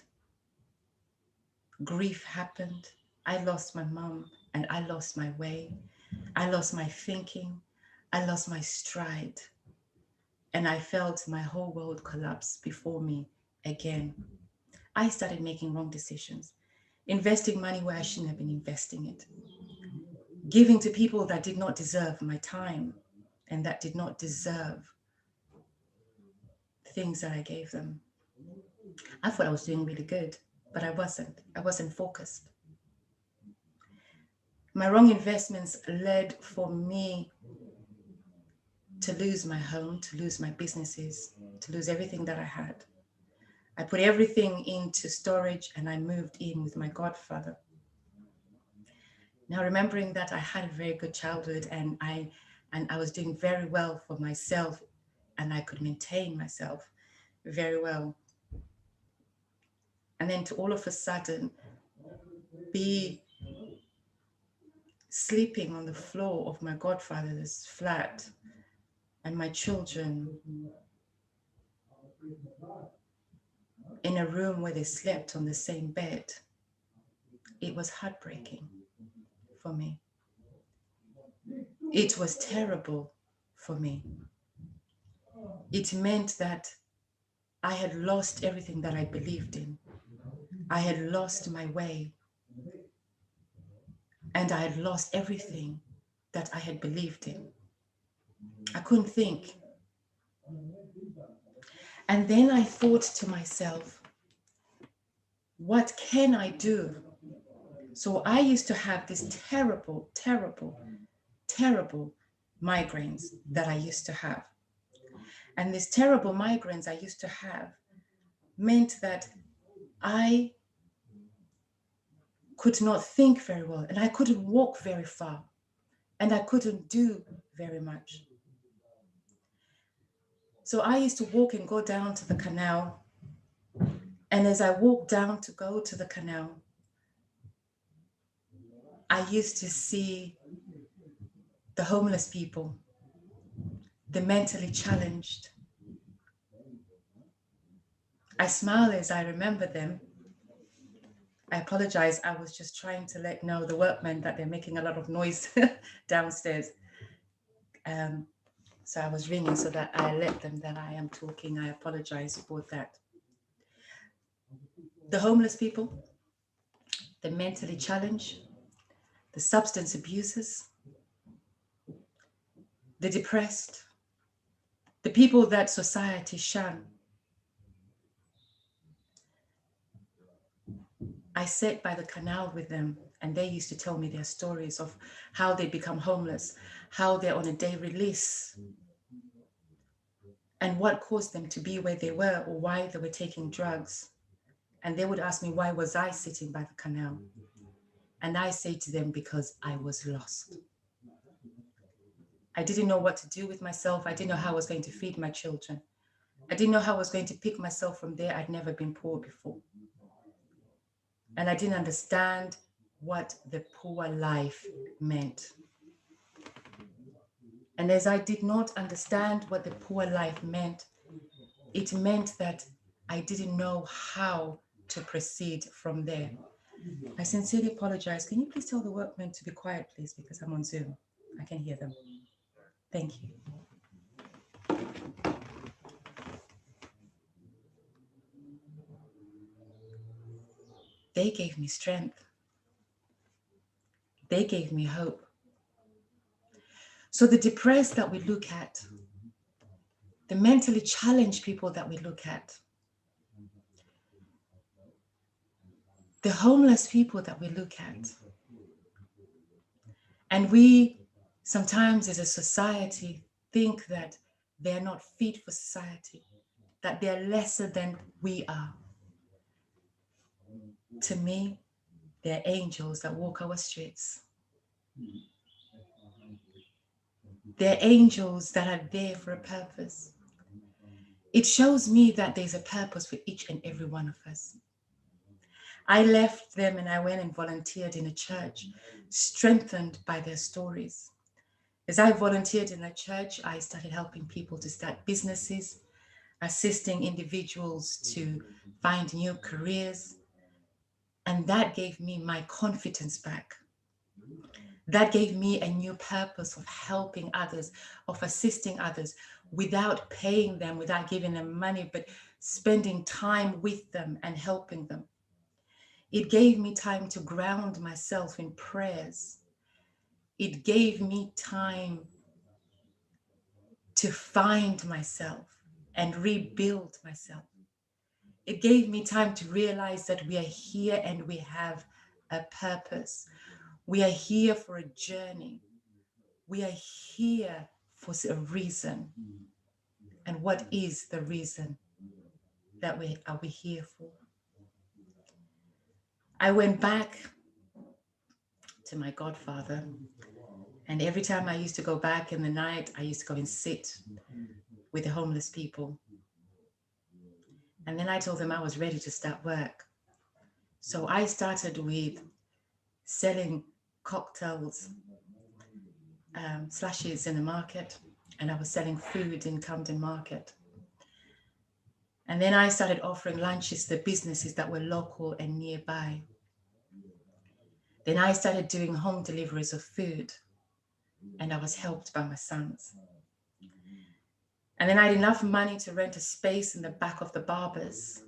Grief happened. I lost my mom and I lost my way. I lost my thinking. I lost my stride. And I felt my whole world collapse before me again. I started making wrong decisions, investing money where I shouldn't have been investing it, giving to people that did not deserve my time and that did not deserve things that I gave them. I thought I was doing really good, but I wasn't. I wasn't focused. My wrong investments led for me to lose my home, to lose my businesses, to lose everything that I had. I put everything into storage and I moved in with my godfather. Now, remembering that I had a very good childhood and I was doing very well for myself and I could maintain myself very well. And then to all of a sudden be sleeping on the floor of my godfather's flat and my children in a room where they slept on the same bed, it was heartbreaking for me. It was terrible for me. It meant that I had lost everything that I believed in. I had lost my way. And I had lost everything that I had believed in. I couldn't think. And then I thought to myself, what can I do? So I used to have these terrible, terrible, terrible migraines that I used to have. And these terrible migraines I used to have meant that I could not think very well and I couldn't walk very far and I couldn't do very much. So I used to walk and go down to the canal. And as I walked down to go to the canal, I used to see the homeless people, the mentally challenged. I smile as I remember them. I apologize, I was just trying to let know the workmen that they're making a lot of noise downstairs. So I was ringing so that I let them that I am talking. I apologize for that. The homeless people, the mentally challenged, the substance abusers, the depressed, the people that society shun. I sat by the canal with them and they used to tell me their stories of how they become homeless, how they're on a day release, and what caused them to be where they were or why they were taking drugs. And they would ask me, why was I sitting by the canal? And I say to them, because I was lost. I didn't know what to do with myself. I didn't know how I was going to feed my children. I didn't know how I was going to pick myself from there. I'd never been poor before. And I didn't understand what the poor life meant. And as I did not understand what the poor life meant, it meant that I didn't know how to proceed from there. I sincerely apologize. Can you please tell the workmen to be quiet, please, because I'm on Zoom. I can hear them. Thank you. They gave me strength. they gave me hope. So the depressed that we look at, the mentally challenged people that we look at, the homeless people that we look at, and we sometimes as a society think that they're not fit for society, that they're lesser than we are. To me, they're angels that walk our streets. They're angels that are there for a purpose. It shows me that there's a purpose for each and every one of us. I left them and I went and volunteered in a church, strengthened by their stories. As I volunteered in a church, I started helping people to start businesses, assisting individuals to find new careers. And that gave me my confidence back. That gave me a new purpose of helping others, of assisting others without paying them, without giving them money, but spending time with them and helping them. It gave me time to ground myself in prayers. It gave me time to find myself and rebuild myself. It gave me time to realize that we are here and we have a purpose. We are here for a journey. We are here for a reason. And what is the reason that we are here for? I went back to my godfather, and every time I used to go back in the night, I used to go and sit with the homeless people. And then I told them I was ready to start work. So I started with selling cocktails, slashes in the market, and I was selling food in Camden Market. And then I started offering lunches to the businesses that were local and nearby. Then I started doing home deliveries of food, and I was helped by my sons. And then I had enough money to rent a space in the back of the barbers.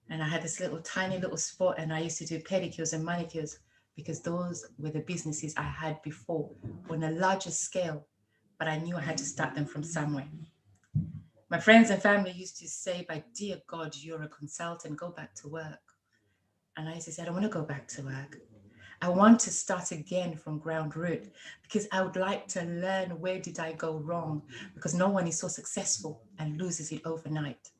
And I had this little tiny little spot, and I used to do pedicures and manicures because those were the businesses I had before on a larger scale, but I knew I had to start them from somewhere. My friends and family used to say, "By dear God, you're a consultant, go back to work." And I used to say, "I don't want to go back to work. I want to start again from ground root because I would like to learn where did I go wrong, because no one is so successful and loses it overnight.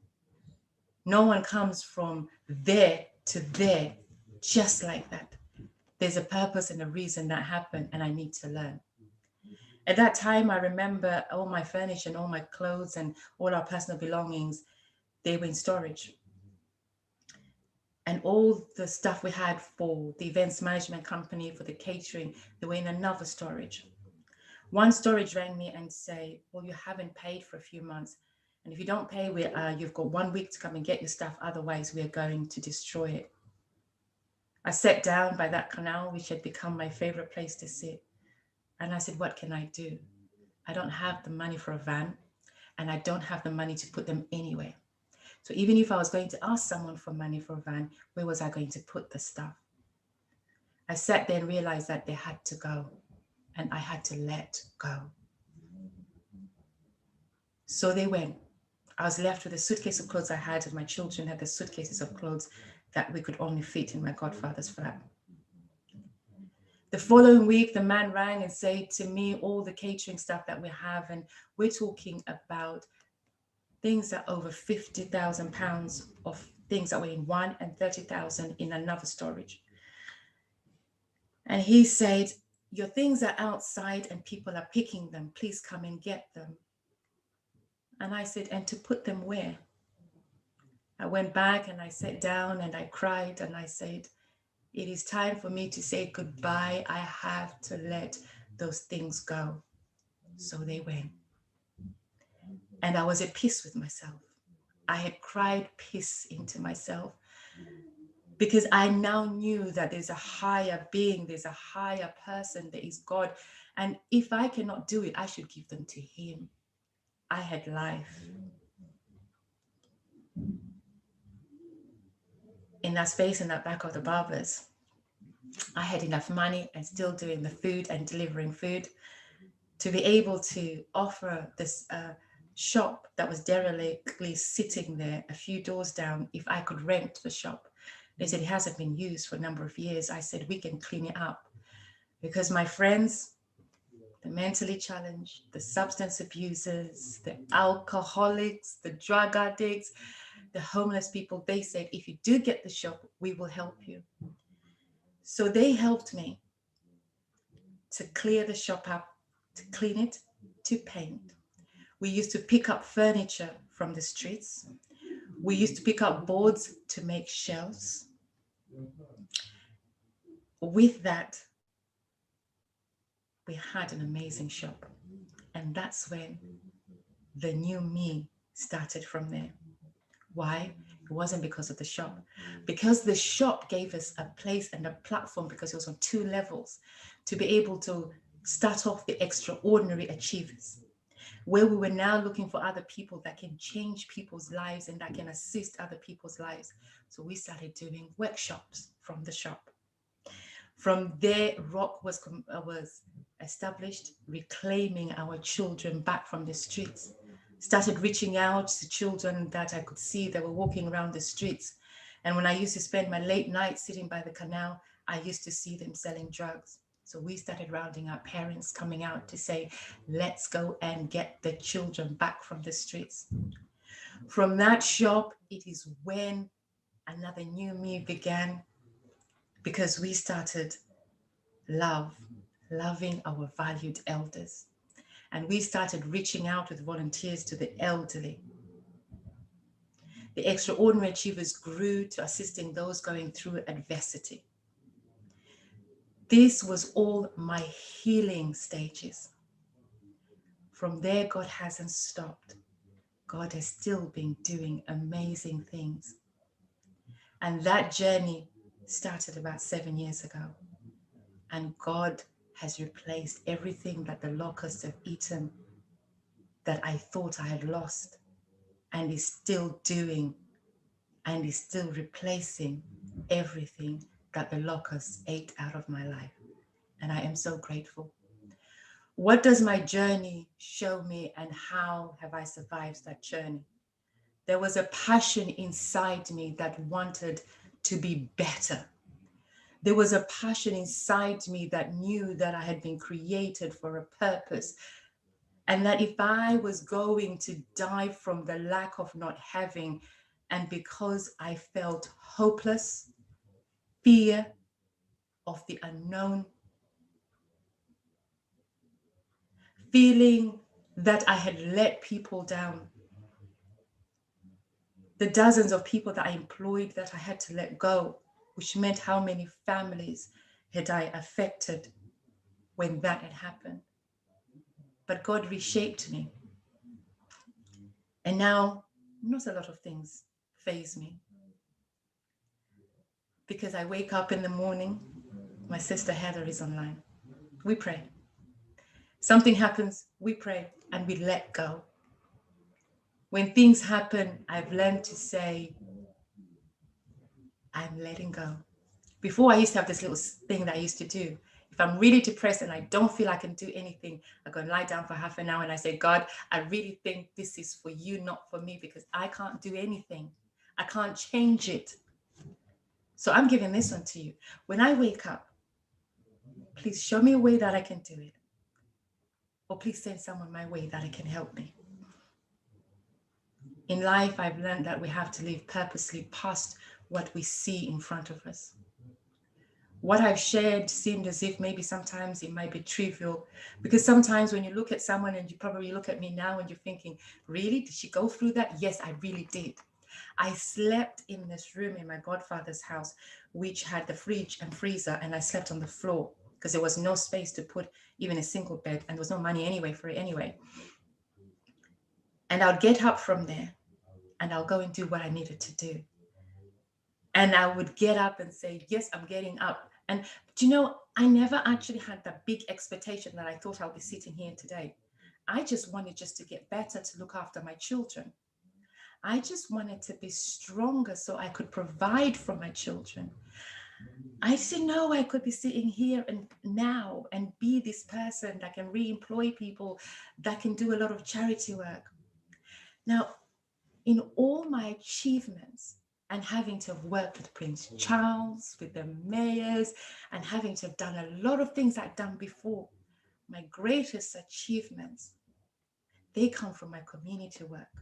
No one comes from there to there just like that. There's a purpose and a reason that happened, and I need to learn." At that time, I remember all my furniture and all my clothes and all our personal belongings, they were in storage. And all the stuff we had for the events management company, for the catering, they were in another storage. One storage rang me and say, "Well, you haven't paid for a few months. And if you don't pay, you've got 1 week to come and get your stuff. Otherwise, we're going to destroy it." I sat down by that canal, which had become my favorite place to sit. And I said, "What can I do? I don't have the money for a van, and I don't have the money to put them anywhere. So even if I was going to ask someone for money for a van, where was I going to put the stuff?" I sat there and realized that they had to go, and I had to let go. So they went. I was left with a suitcase of clothes I had, and my children had the suitcases of clothes that we could only fit in my godfather's flat. The following week, the man rang and said to me all the catering stuff that we have, and we're talking about things that over £50,000 of things that were in one and 30,000 in another storage. And he said, "Your things are outside and people are picking them. Please come and get them." And I said, "And to put them where?" I went back and I sat down and I cried and I said, "It is time for me to say goodbye. I have to let those things go." So they went. And I was at peace with myself. I had cried peace into myself because I now knew that there's a higher being, there's a higher person, there is God. And if I cannot do it, I should give them to him. I had life. In that space in that back of the barbers, I had enough money and still doing the food and delivering food to be able to offer this shop that was derelictly sitting there a few doors down if I could rent the shop. They said it hasn't been used for a number of years. I said we can clean it up because my friends, the mentally challenged, the substance abusers, the alcoholics, the drug addicts, the homeless people, they said, if you do get the shop, we will help you. So they helped me to clear the shop up, to clean it, to paint. We used to pick up furniture from the streets. We used to pick up boards to make shelves. With that, we had an amazing shop. And that's when the new me started from there. Why? It wasn't because of the shop. Because the shop gave us a place and a platform, because it was on 2 levels, to be able to start off the extraordinary achievers, where we were now looking for other people that can change people's lives and that can assist other people's lives. So we started doing workshops from the shop. From there, Rock was established, reclaiming our children back from the streets. Started reaching out to children that I could see that were walking around the streets. And when I used to spend my late nights sitting by the canal, I used to see them selling drugs. So we started rounding up parents coming out to say, let's go and get the children back from the streets. From that shop, it is when another new me began, because we started loving our valued elders. And we started reaching out with volunteers to the elderly. The extraordinary achievers grew to assisting those going through adversity. This was all my healing stages. From there, God hasn't stopped. God has still been doing amazing things. And that journey started about 7 years ago. And God has replaced everything that the locusts have eaten that I thought I had lost, and is still doing, and is still replacing everything that the locusts ate out of my life. And I am so grateful. What does my journey show me, and how have I survived that journey? There was a passion inside me that wanted to be better. There was a passion inside me that knew that I had been created for a purpose, and that if I was going to die from the lack of not having, and because I felt hopeless, fear of the unknown, feeling that I had let people down, the dozens of people that I employed that I had to let go, which meant how many families had I affected when that had happened. But God reshaped me. And now, not a lot of things faze me. Because I wake up in the morning, my sister Heather is online. We pray. Something happens, we pray, and we let go. When things happen, I've learned to say, I'm letting go. Before, I used to have this little thing that I used to do. If I'm really depressed and I don't feel I can do anything, I go and lie down for half an hour and I say, God, I really think this is for you, not for me, because I can't do anything. I can't change it. So I'm giving this one to you. When I wake up, please show me a way that I can do it. Or please send someone my way that it can help me. In life, I've learned that we have to live purposely past what we see in front of us. What I've shared seemed as if maybe sometimes it might be trivial, because sometimes when you look at someone, and you probably look at me now and you're thinking, really, did she go through that? Yes, I really did. I slept in this room in my godfather's house, which had the fridge and freezer, and I slept on the floor because there was no space to put even a single bed, and there was no money anyway for it anyway. And I'll get up from there and I'll go and do what I needed to do. And I would get up and say, yes, I'm getting up. And do you know, I never actually had that big expectation that I thought I'll be sitting here today. I just wanted just to get better, to look after my children. I just wanted to be stronger so I could provide for my children. I didn't know I could be sitting here and now and be this person that can re-employ people, that can do a lot of charity work. Now, in all my achievements and having to have worked with Prince Charles, with the mayors, and having to have done a lot of things I'd done before, my greatest achievements, they come from my community work.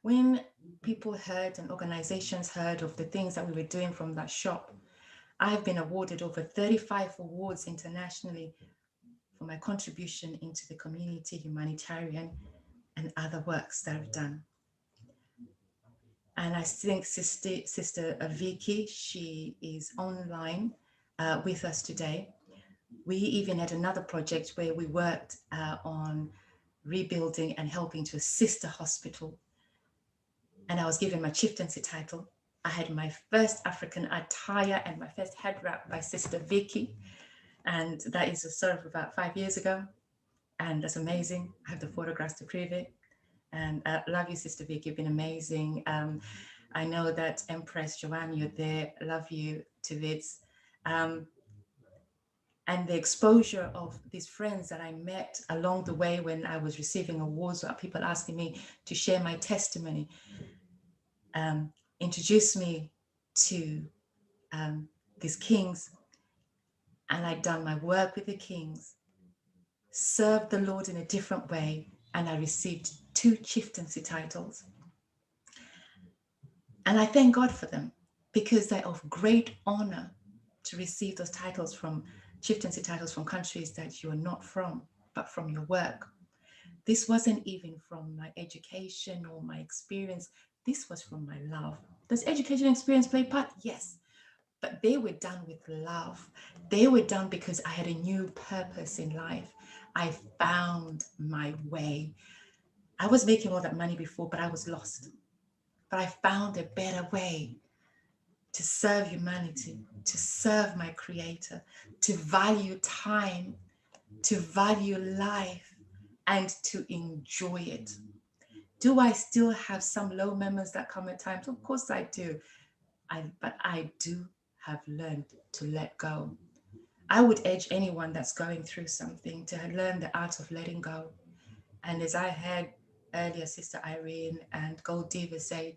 When people heard and organizations heard of the things that we were doing from that shop, I've been awarded over 35 awards internationally for my contribution into the community, humanitarian, and other works that I've done. And I think Sister Vicky, she is online with us today. We even had another project where we worked on rebuilding and helping to assist a hospital. And I was given my chieftaincy title. I had my first African attire and my first head wrap by Sister Vicky. And that is sort of about 5 years ago. And that's amazing. I have the photographs to prove it. And love you, Sister Vicky, you've been amazing. I know that Empress Joanne, you're there. Love you to bits. And the exposure of these friends that I met along the way when I was receiving awards, or people asking me to share my testimony, introduced me to these kings. And I'd done my work with the kings, served the Lord in a different way, and I received 2 chieftaincy titles. And I thank God for them, because they're of great honor to receive those titles from chieftaincy titles from countries that you are not from, but from your work. This wasn't even from my education or my experience. This was from my love. Does education and experience play a part? Yes. But they were done with love. They were done because I had a new purpose in life. I found my way. I was making all that money before, but I was lost. But I found a better way to serve humanity, to serve my Creator, to value time, to value life, and to enjoy it. Do I still have some low moments that come at times? Of course I do. But I do have learned to let go. I would urge anyone that's going through something to learn the art of letting go. And as I heard earlier, Sister Irene and Gold Diva said,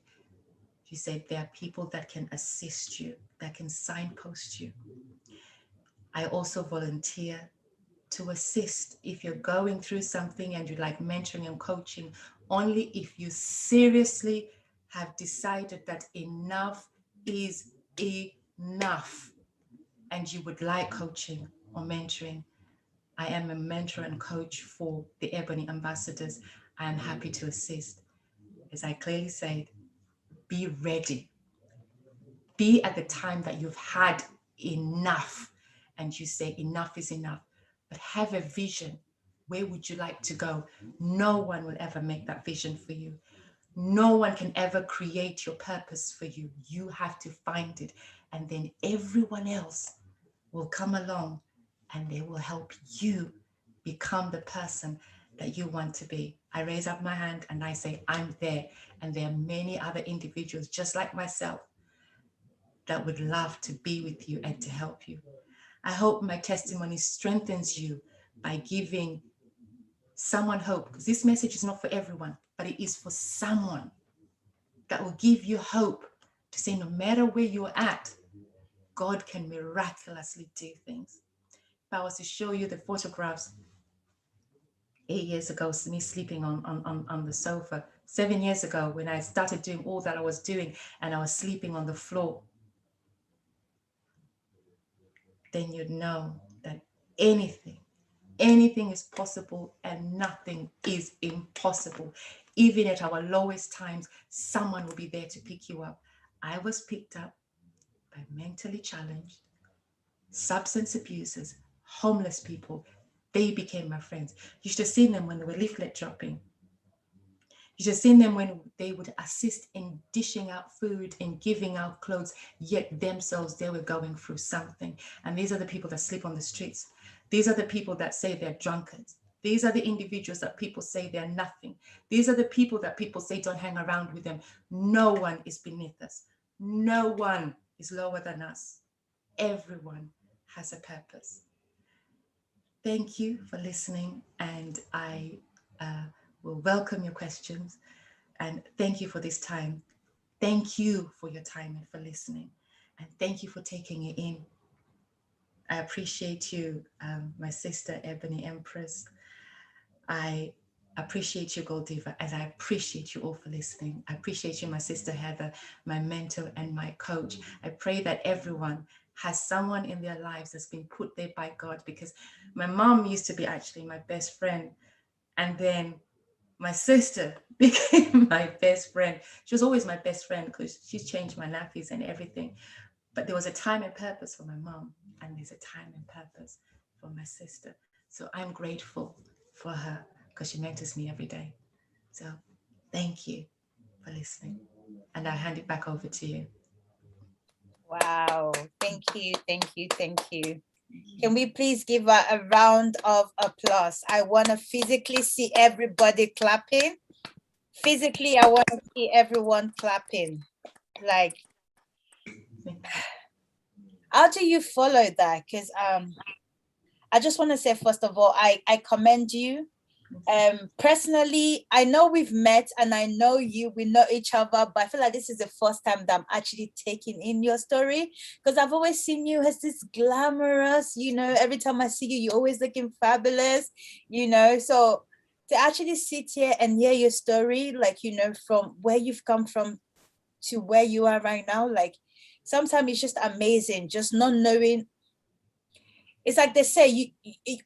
she said, there are people that can assist you, that can signpost you. I also volunteer to assist if you're going through something and you like mentoring and coaching, only if you seriously have decided that enough is enough and you would like coaching or mentoring. I am a mentor and coach for the Ebony Ambassadors. I am happy to assist. As I clearly said, be ready. Be at the time that you've had enough and you say enough is enough, but have a vision. Where would you like to go? No one will ever make that vision for you. No one can ever create your purpose for you. You have to find it. And then everyone else will come along and they will help you become the person that you want to be. I raise up my hand and I say, I'm there. And there are many other individuals just like myself that would love to be with you and to help you. I hope my testimony strengthens you by giving someone hope, because this message is not for everyone, but it is for someone that will give you hope to say, no matter where you're at, God can miraculously do things. If I was to show you the photographs 8 years ago, me sleeping on the sofa, 7 years ago when I started doing all that I was doing and I was sleeping on the floor, then you'd know that anything is possible and nothing is impossible. Even at our lowest times, someone will be there to pick you up. I was picked up by mentally challenged, substance abusers, homeless people. They became my friends. You should have seen them when they were leaflet dropping. You should have seen them when they would assist in dishing out food and giving out clothes, yet themselves, they were going through something. And these are the people that sleep on the streets. These are the people that say they're drunkards. These are the individuals that people say they're nothing. These are the people that people say don't hang around with them. No one is beneath us. No one is lower than us. Everyone has a purpose. Thank you for listening, and I will welcome your questions. And thank you for this time. Thank you for your time and for listening. And thank you for taking it in. I appreciate you, my sister, Ebony Empress. I appreciate you, Gold Diva, and I appreciate you all for listening. I appreciate you, my sister Heather, my mentor and my coach. I pray that everyone has someone in their lives that's been put there by God, because my mom used to be actually my best friend. And then my sister became my best friend. She was always my best friend because she's changed my nappies and everything. But there was a time and purpose for my mom, and there's a time and purpose for my sister. So I'm grateful for her because she mentors me every day. So thank you for listening. And I hand it back over to you. Wow. Thank you. Thank you. Thank you. Can we please give a round of applause? I want to physically see everybody clapping. Physically, I want to see everyone clapping. Like, how do you follow that? Because I just want to say, first of all, I commend you. Personally, I know we've met and I know you, we know each other, but I feel like this is the first time that I'm actually taking in your story, because I've always seen you as this glamorous, you know, every time I see you, you're always looking fabulous, you know. So to actually sit here and hear your story, like, you know, from where you've come from to where you are right now, like sometimes it's just amazing, just not knowing. It's like they say,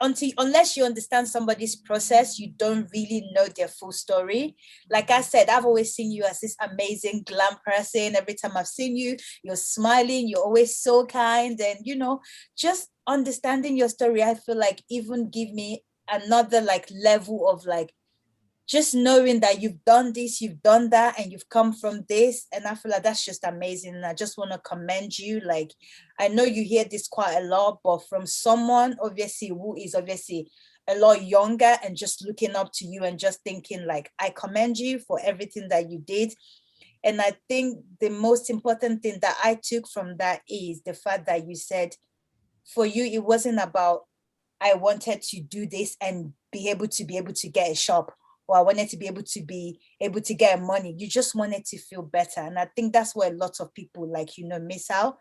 unless you understand somebody's process, you don't really know their full story. Like I said, I've always seen you as this amazing glam person. Every time I've seen you, you're smiling, you're always so kind. And, you know, just understanding your story, I feel like even give me another like level of like, just knowing that you've done this, you've done that, and you've come from this. And I feel like that's just amazing. And I just want to commend you. Like, I know you hear this quite a lot, but from someone obviously who is obviously a lot younger and just looking up to you and just thinking like, I commend you for everything that you did. And I think the most important thing that I took from that is the fact that you said, for you, it wasn't about, I wanted to do this and be able to get a shop, or I wanted to be able to get money. You just wanted to feel better. And I think that's where a lot of people, like, you know, miss out.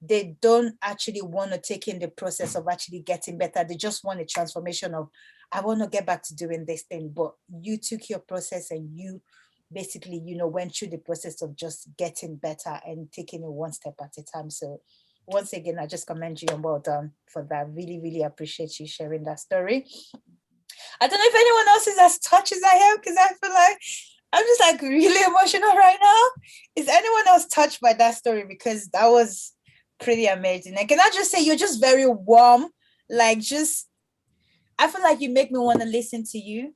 They don't actually want to take in the process of actually getting better. They just want a transformation of, I want to get back to doing this thing. But you took your process and you basically, you know, went through the process of just getting better and taking it one step at a time. So once again, I just commend you and well done for that. Really, really appreciate you sharing that story. I don't know if anyone else is as touched as I am, because I feel like I'm just like really emotional right now. Is anyone else touched by that story? Because that was pretty amazing. And can I just say, you're just very warm. Like, just, I feel like you make me want to listen to you.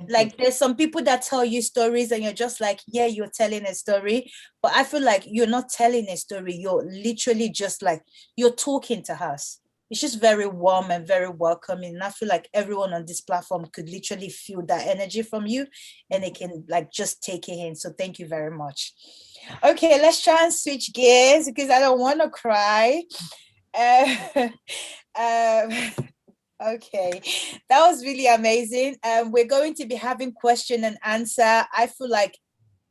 Like, there's some people that tell you stories and you're just like, yeah, you're telling a story. But I feel like you're not telling a story. You're literally just like, you're talking to us. It's just very warm and very welcoming. And I feel like everyone on this platform could literally feel that energy from you and they can like just take it in. So thank you very much. Okay, let's try and switch gears because I don't want to cry. Okay, that was really amazing. We're going to be having question and answer. I feel like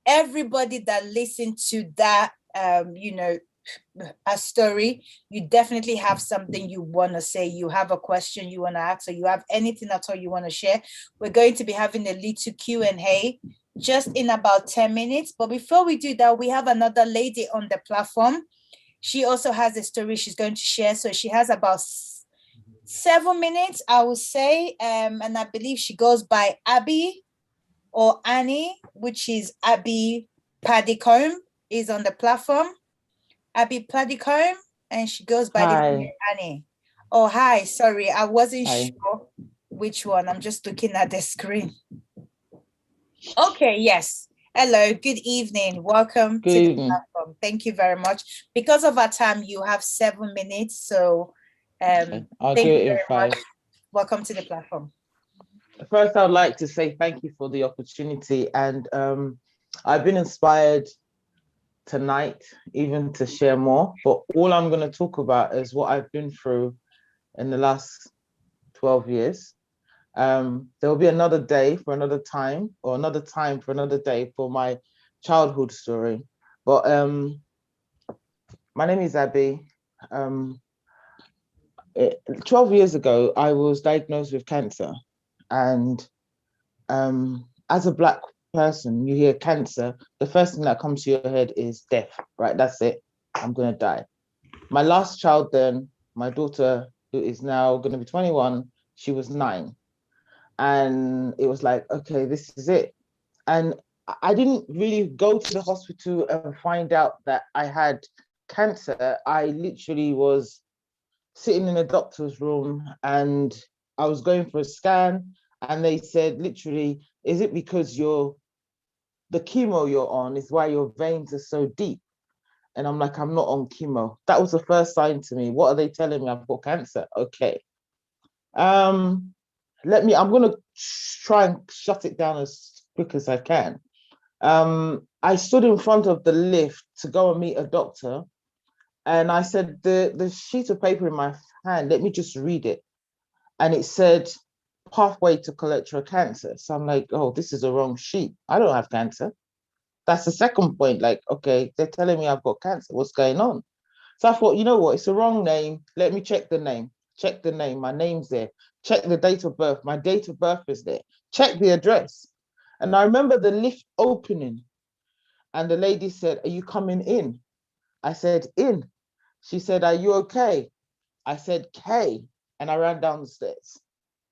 everybody that listened to that, you know, a story, you definitely have something you want to say. You have a question you want to ask, or you have anything at all you want to share. We're going to be having a little Q&A just in about 10 minutes. But before we do that, we have another lady on the platform. She also has a story she's going to share. So she has about 7 minutes, I would say. And I believe she goes by Abby or Annie, which is Abby Paddycombe, is on the platform. Abby Paddycombe, and she goes by the name Annie. Oh, hi. Sorry, I wasn't sure which one. I'm just looking at the screen. Okay, yes. Hello, good evening. Welcome to the platform. Thank you very much. Because of our time, you have 7 minutes. So I'll thank do you it in very 5. much. Welcome to the platform. First, I'd like to say thank you for the opportunity. And I've been inspired tonight, even to share more. But all I'm going to talk about is what I've been through in the last 12 years. There will be another day for another time, or another time for another day for my childhood story. But my name is Abby. 12 years ago, I was diagnosed with cancer. And as a Black person, you hear cancer, the first thing that comes to your head is death, right? That's it. I'm going to die. My last child then, my daughter, who is now going to be 21, she was 9. And it was like, okay, this is it. And I didn't really go to the hospital and find out that I had cancer. I literally was sitting in a doctor's room and I was going for a scan, and they said, literally, is it because the chemo you're on is why your veins are so deep? And I'm like, I'm not on chemo. That was the first sign to me. What are they telling me? I've got cancer. Okay. I'm gonna try and shut it down as quick as I can. I stood in front of the lift to go and meet a doctor, and I said, the sheet of paper in my hand, let me just read it. And it said, pathway to colorectal cancer. So I'm like, oh, this is the wrong sheet. I don't have cancer. That's the second point. Like, okay, they're telling me I've got cancer. What's going on? So I thought, you know what? It's the wrong name. Let me check the name. Check the name. My name's there. Check the date of birth. My date of birth is there. Check the address. And I remember the lift opening, and the lady said, are you coming in? I said, in. She said, are you okay? I said, K. And I ran down the stairs.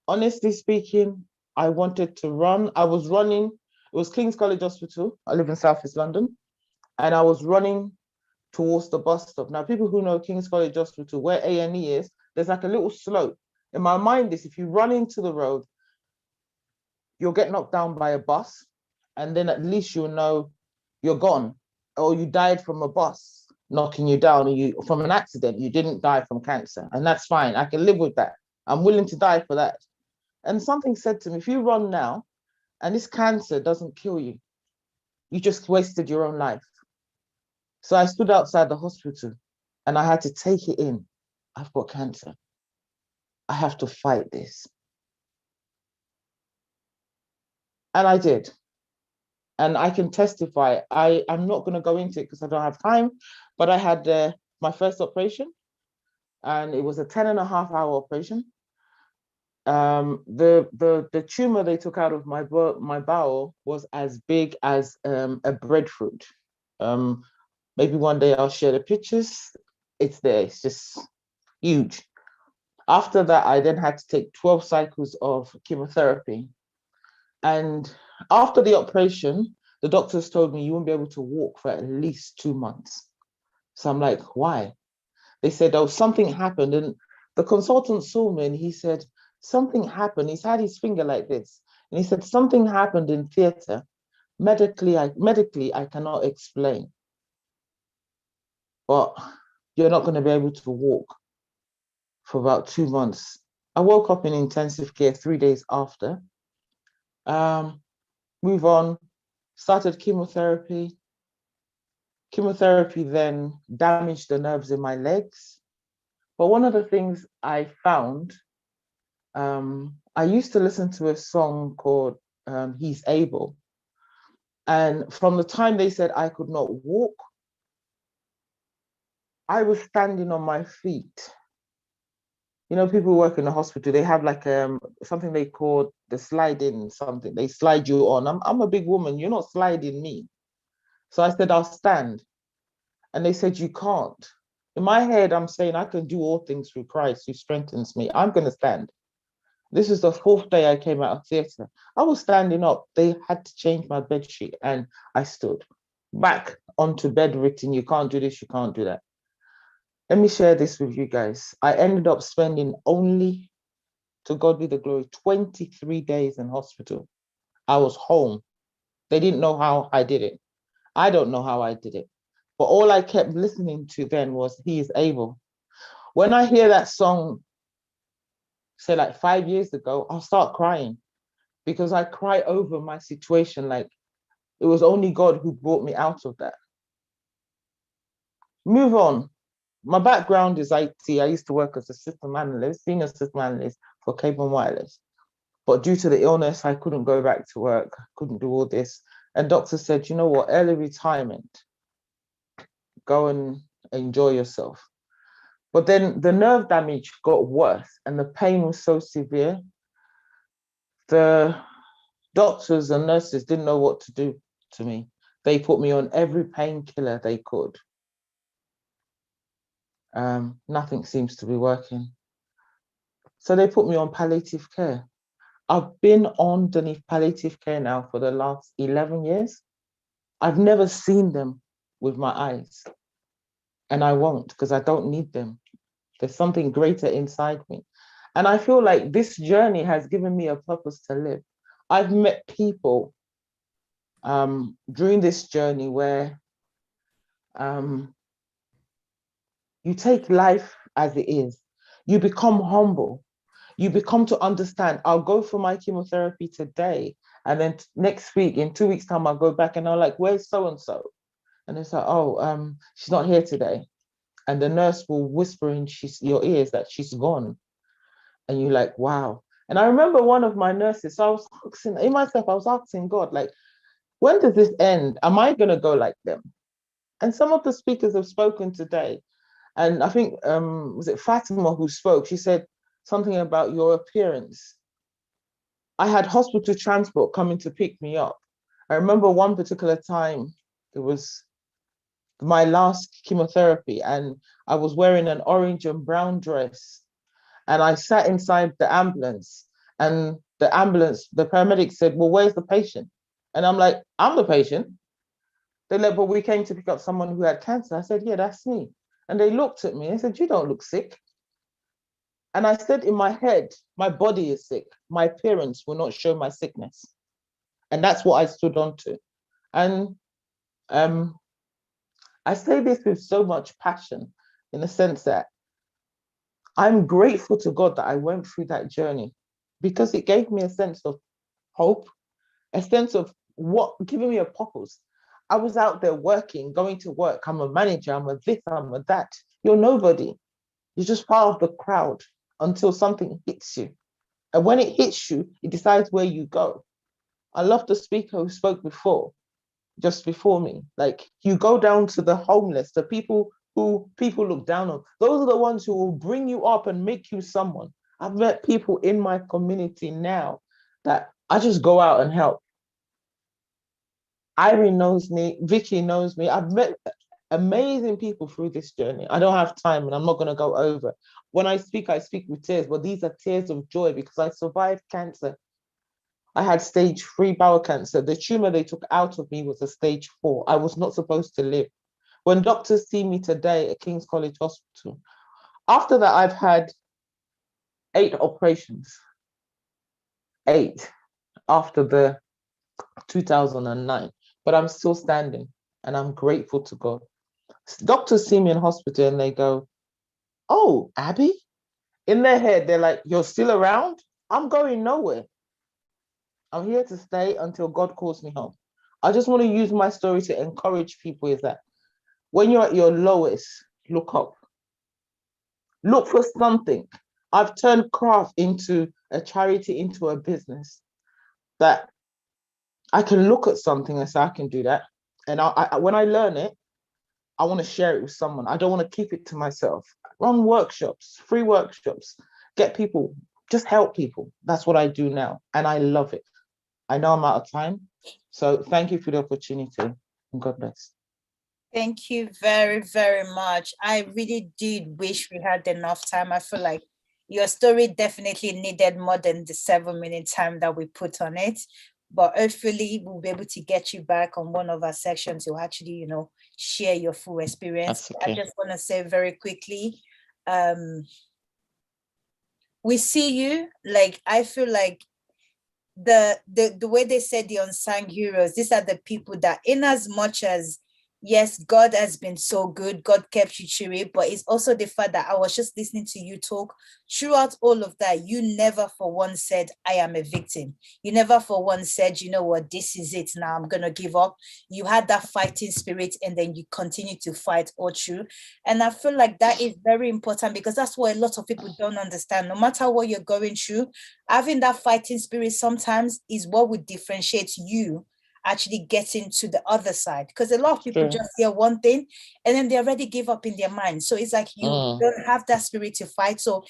Honestly speaking, I wanted to run. I was running. It was King's College Hospital. I live in South East London. And I was running towards the bus stop. Now, people who know King's College Hospital, where A&E is, there's like a little slope. In my mind, if you run into the road, you'll get knocked down by a bus, and then at least you'll know you're gone, or you died from a bus knocking you down, or you from an accident. You didn't die from cancer, and that's fine. I can live with that. I'm willing to die for that. And something said to me, if you run now and this cancer doesn't kill you, you just wasted your own life. So I stood outside the hospital and I had to take it in. I've got cancer. I have to fight this. And I did. And I can testify. I'm not going to go into it because I don't have time, but I had my first operation, and it was a 10.5-hour operation. The tumor they took out of my bowel was as big as a breadfruit. Maybe one day I'll share the pictures. It's there. It's just huge. After that, I then had to take 12 cycles of chemotherapy. And after the operation, the doctors told me you won't be able to walk for at least 2 months. So I'm like, why? They said, oh, something happened. And the consultant saw me and he said, something happened. He's had his finger like this. And he said, something happened in theater. Medically, I cannot explain. But you're not going to be able to walk for about 2 months. I woke up in intensive care 3 days after. Move on, started chemotherapy. Chemotherapy then damaged the nerves in my legs. But one of the things I found, I used to listen to a song called He's Able. And from the time they said I could not walk, I was standing on my feet. You know, people who work in the hospital, they have like something they call the slide-in something. They slide you on. I'm a big woman. You're not sliding me. So I said, I'll stand. And they said, you can't. In my head, I'm saying I can do all things through Christ who strengthens me. I'm going to stand. This is the 4th day I came out of theatre. I was standing up. They had to change my bed sheet and I stood back onto bed written, you can't do this, you can't do that. Let me share this with you guys. I ended up spending only, to God be the glory, 23 days in hospital. I was home. They didn't know how I did it. I don't know how I did it. But all I kept listening to then was He is able. When I hear that song, say like 5 years ago, I'll start crying because I cry over my situation. Like it was only God who brought me out of that. Move on. My background is IT. I used to work as a system analyst, senior system analyst for Cable and Wireless. But due to the illness, I couldn't go back to work, couldn't do all this. And doctor said, you know what, early retirement, go and enjoy yourself. But then the nerve damage got worse and the pain was so severe. The doctors and nurses didn't know what to do to me. They put me on every painkiller they could. Nothing seems to be working. So they put me on palliative care. I've been underneath palliative care now for the last 11 years. I've never seen them with my eyes. And I won't, because I don't need them. There's something greater inside me. And I feel like this journey has given me a purpose to live. I've met people during this journey where you take life as it is. You become humble. You become to understand, I'll go for my chemotherapy today. And then next week, in 2 weeks' time, I'll go back and I'm like, where's so-and-so? And it's like, oh, she's not here today. And the nurse will whisper in your ears that she's gone. And you're like, wow. And I remember one of my nurses, so I was asking, in myself, I was asking God, like, when does this end? Am I going to go like them? And some of the speakers have spoken today. And I think, was it Fatima who spoke? She said something about your appearance. I had hospital transport coming to pick me up. I remember one particular time, it was my last chemotherapy, and I was wearing an orange and brown dress. And I sat inside the ambulance, and the paramedic said, well, where's the patient? And I'm like, I'm the patient. They're like, but we came to pick up someone who had cancer. I said, yeah, that's me. And they looked at me and said, you don't look sick. And I said in my head, my body is sick. My appearance will not show my sickness. And that's what I stood on to. And I say this with so much passion, in the sense that I'm grateful to God that I went through that journey, because it gave me a sense of hope, a sense of giving me a purpose. I was out there working, going to work. I'm a manager, I'm a this, I'm a that. You're nobody. You're just part of the crowd until something hits you. And when it hits you, it decides where you go. I love the speaker who spoke just before me. Like, you go down to the homeless, the people who people look down on. Those are the ones who will bring you up and make you someone. I've met people in my community now that I just go out and help. Irene knows me, Vicky knows me. I've met amazing people through this journey. I don't have time and I'm not going to go over. When I speak with tears, but these are tears of joy because I survived cancer. I had stage 3 bowel cancer. The tumor they took out of me was a stage 4. I was not supposed to live. When doctors see me today at King's College Hospital, after that, I've had 8 operations. 8 after the 2009. But I'm still standing and I'm grateful to God. Doctors see me in hospital and they go, oh, Abby? In their head, they're like, you're still around? I'm going nowhere. I'm here to stay until God calls me home. I just want to use my story to encourage people, is that when you're at your lowest, look up. Look for something. I've turned craft into a charity, into a business, that I can look at something and say, I can do that. And when I learn it, I want to share it with someone. I don't want to keep it to myself. Run workshops, free workshops, get people, just help people. That's what I do now. And I love it. I know I'm out of time. So thank you for the opportunity, and God bless. Thank you very, very much. I really did wish we had enough time. I feel like your story definitely needed more than the 7-minute time that we put on it. But hopefully we'll be able to get you back on one of our sections to actually, share your full experience. Okay. I just want to say very quickly, we see you. Like, I feel like the way they said the unsung heroes, these are the people that, in as much as yes, God has been so good. God kept you through it, but it's also the fact that I was just listening to you talk throughout all of that. You never for once said, I am a victim. You never for once said, you know what, this is it. Now I'm going to give up. You had that fighting spirit and then you continue to fight all through. And I feel like that is very important because that's what a lot of people don't understand. No matter what you're going through, having that fighting spirit sometimes is what would differentiate you actually getting to the other side, because a lot of people just hear one thing and then they already give up in their mind. So it's like you don't have that spirit to fight. So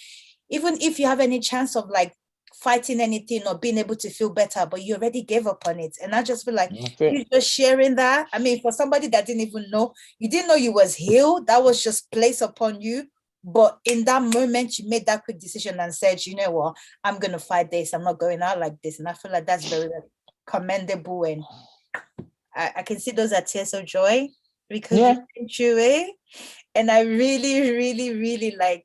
even if you have any chance of like fighting anything or being able to feel better, but you already gave up on it, and I just feel like you just sharing that. I mean, for somebody that didn't even know, you didn't know you was healed, that was just placed upon you. But in that moment, you made that quick decision and said, you know what, I'm going to fight this. I'm not going out like this. And I feel like that's very commendable. And I can see those are tears of joy because you've been through it. And I really, really, really like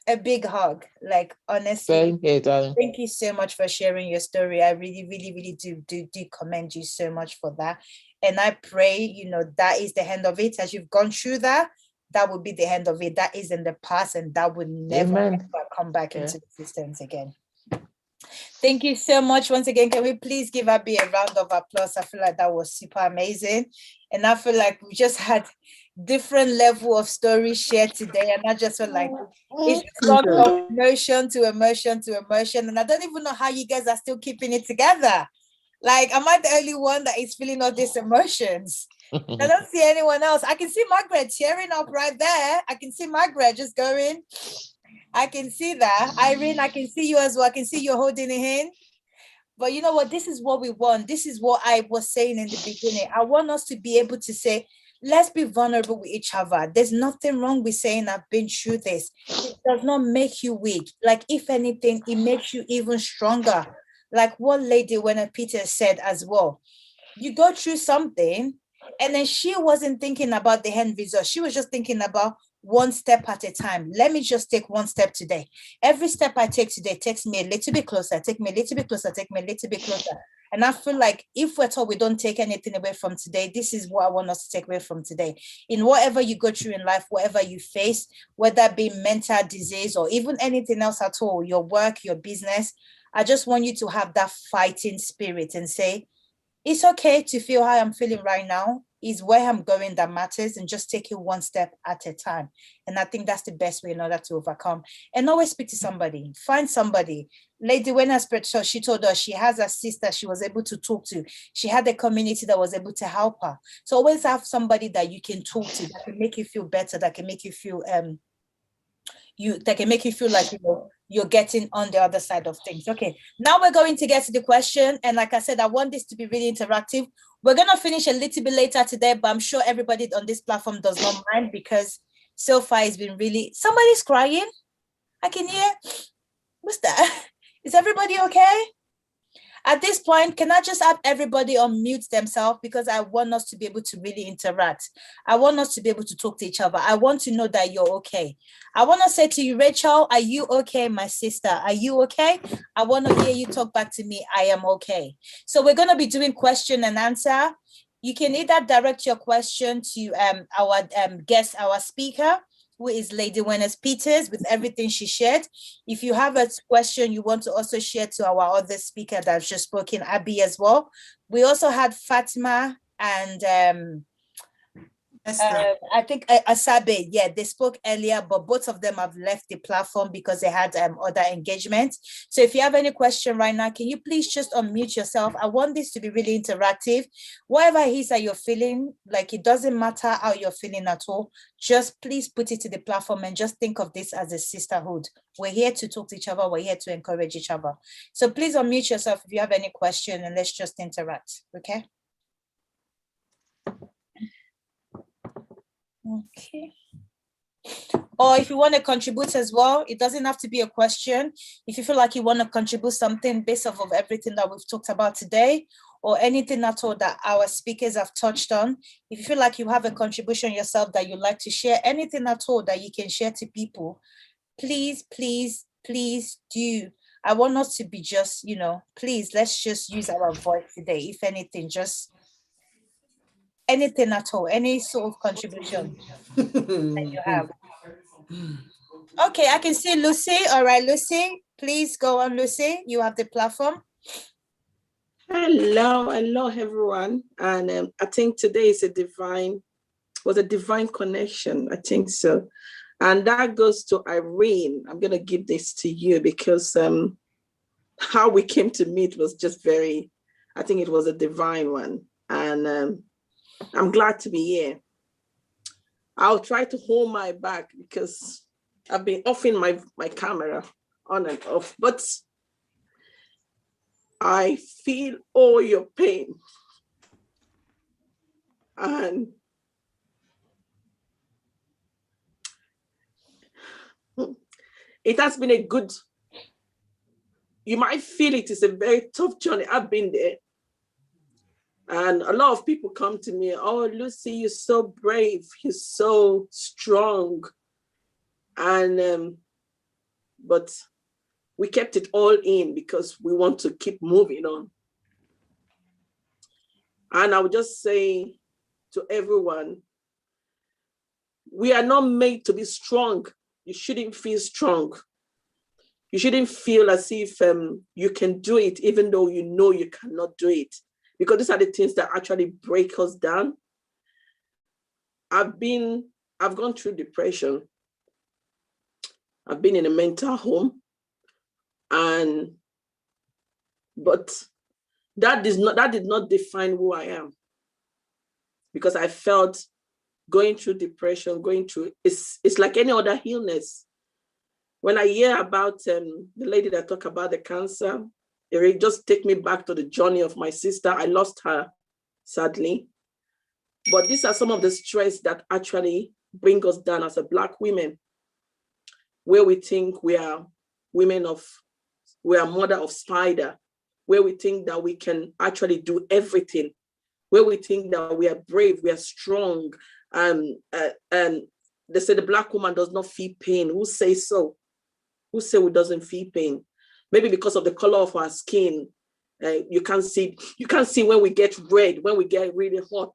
a big hug. Like, honestly, same here, darling. Thank you so much for sharing your story. I really, really, really do commend you so much for that. And I pray, you know, that is the end of it. As you've gone through that, that will be the end of it. That is in the past and that would never ever come back into existence again. Thank you so much once again. Can we please give Abby a round of applause? I feel like that was super amazing. And I feel like we just had different level of stories shared today. And I just feel like it's gone from emotion to emotion to emotion. And I don't even know how you guys are still keeping it together. Like, am I the only one that is feeling all these emotions? I don't see anyone else. I can see Margaret tearing up right there. I can see Margaret just going. I can see that. Irene, I can see you as well. I can see you holding a hand. But you know what? This is what we want. This is what I was saying in the beginning. I want us to be able to say, let's be vulnerable with each other. There's nothing wrong with saying I've been through this. It does not make you weak. Like, if anything, it makes you even stronger. Like what Lady Waynett Peters said as well. You go through something, and then she wasn't thinking about the end result. She was just thinking about one step at a time. Let me just take one step today. Every step I take today takes me a little bit closer, take me a little bit closer, take me a little bit closer. And I feel like if we're told we don't take anything away from today, this is what I want us to take away from today. In whatever you go through in life, whatever you face, whether it be mental disease or even anything else at all, your work, your business, I just want you to have that fighting spirit and say, it's okay to feel how I'm feeling right now. Is where I'm going that matters, and just take it one step at a time. And I think that's the best way in order to overcome. And always speak to somebody. Find somebody. Lady Waynett Peters, she told us she has a sister she was able to talk to. She had a community that was able to help her. So always have somebody that you can talk to, that can make you feel better, that can make you feel like, you know, you're getting on the other side of things. Okay, now we're going to get to the question. And like I said, I want this to be really interactive. We're going to finish a little bit later today, but I'm sure everybody on this platform does not mind, because so far it's been really, somebody's crying. I can hear. What's that? Is everybody okay? At this point, can I just have everybody unmute themselves, because I want us to be able to really interact. I want us to be able to talk to each other. I want to know that you're okay. I want to say to you, Rachel, are you okay, my sister? Are you okay? I want to hear you talk back to me. I am okay. So we're going to be doing question and answer. You can either direct your question to our guest, our speaker, who is Lady Waynett Peters, with everything she shared. If you have a question you want to also share to our other speaker that's just spoken, Abby, as well. We also had Fatima and I think Asabe. Yeah, they spoke earlier, but both of them have left the platform because they had other engagements. So if you have any question right now, can you please just unmute yourself? I want this to be really interactive. Whatever it is that you're feeling, like, it doesn't matter how you're feeling at all. Just please put it to the platform and just think of this as a sisterhood. We're here to talk to each other. We're here to encourage each other. So please unmute yourself if you have any question, and let's just interact. Okay. Okay. Or if you want to contribute as well, it doesn't have to be a question. If you feel like you want to contribute something based off of everything that we've talked about today, or anything at all that our speakers have touched on, if you feel like you have a contribution yourself that you'd like to share, anything at all that you can share to people, please, please, please do. I want us to be just, you know, please, let's just use our voice today. If anything, just anything at all, any sort of contribution that you have. Okay, I can see Lucy. All right, Lucy, please go on, Lucy. You have the platform. Hello, everyone. And I think today is a divine connection. I think so. And that goes to Irene. I'm going to give this to you because how we came to meet was just I think it was a divine one. And I'm glad to be here. I'll try to hold my back because I've been offing my camera on and off, but I feel all your pain. And it has been a good, you might feel it is a very tough journey. I've been there. And a lot of people come to me, oh, Lucy, you're so brave, you're so strong. And, but we kept it all in because we want to keep moving on. And I would just say to everyone, we are not made to be strong. You shouldn't feel strong. You shouldn't feel as if you can do it, even though you know you cannot do it. Because these are the things that actually break us down. I've gone through depression. I've been in a mental home. But that did not define who I am. Because I felt going through depression, it's like any other illness. When I hear about the lady that talked about the cancer, it just take me back to the journey of my sister. I lost her, sadly. But these are some of the stress that actually bring us down as a Black women, where we think we are mother of spider, where we think that we can actually do everything, where we think that we are brave, we are strong, and they say the Black woman does not feel pain. Who says so? Who say we doesn't feel pain? Maybe because of the color of our skin, you can't see when we get red, when we get really hot,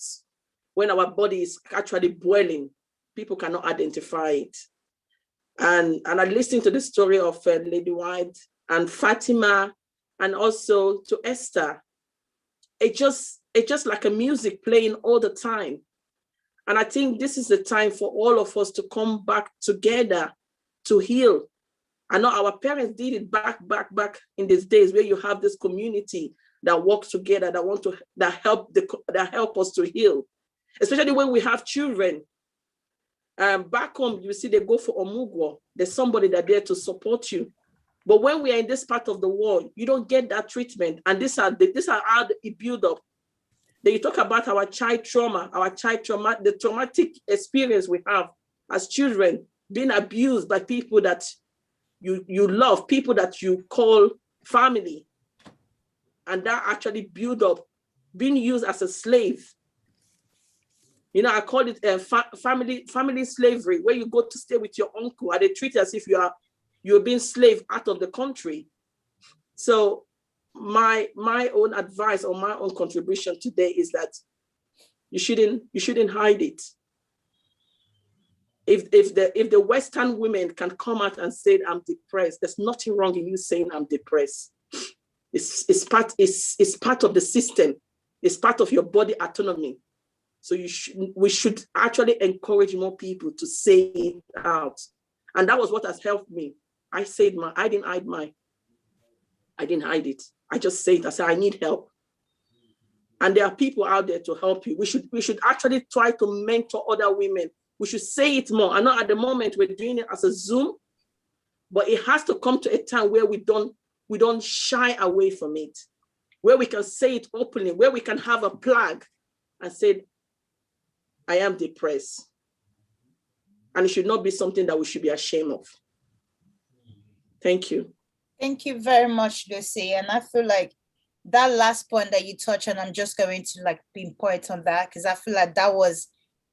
when our body is actually boiling. People cannot identify it. And I listened to the story of Lady White and Fatima, and also to Esther. It's just like a music playing all the time. And I think this is the time for all of us to come back together to heal. I know our parents did it back in these days, where you have this community that works together, that help us to heal, especially when we have children. Back home, you see, they go for omugwo. There's somebody that's there to support you. But when we are in this part of the world, you don't get that treatment. And these are how it build up. Then you talk about our child trauma, the traumatic experience we have as children, being abused by people that you love, people that you call family. And that actually build up, being used as a slave. You know, I call it family slavery, where you go to stay with your uncle and they treat you as if you're being slave out of the country. So my own advice or my own contribution today is that you shouldn't hide it. If the Western women can come out and say I'm depressed, there's nothing wrong in you saying I'm depressed. It's part of the system. It's part of your body autonomy. So we should actually encourage more people to say it out. And that was what has helped me. I didn't hide it. I just said, I said, I need help. And there are people out there to help you. We should actually try to mentor other women. We should say it more. I know at the moment we're doing it as a Zoom, but it has to come to a time where we don't shy away from it, where we can say it openly, where we can have a plug and say, I am depressed. And it should not be something that we should be ashamed of. Thank you. Thank you very much, Lucy. And I feel like that last point that you touched on, I'm just going to pinpoint on that, because I feel like that was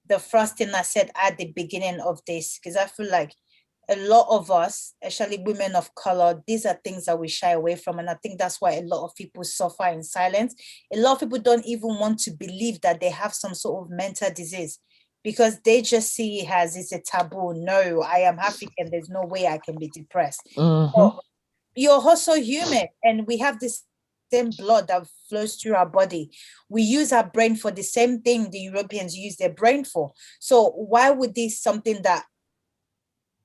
the first thing I said at the beginning of this, because I feel like a lot of us, especially women of color, these are things that we shy away from. And I think that's why a lot of people suffer in silence. A lot of people don't even want to believe that they have some sort of mental disease because they just see it as it's a taboo. No, I am African. There's no way I can be depressed. But you're also human, and we have this same blood that flows through our body. We use our brain for the same thing the Europeans use their brain for. So why would this something that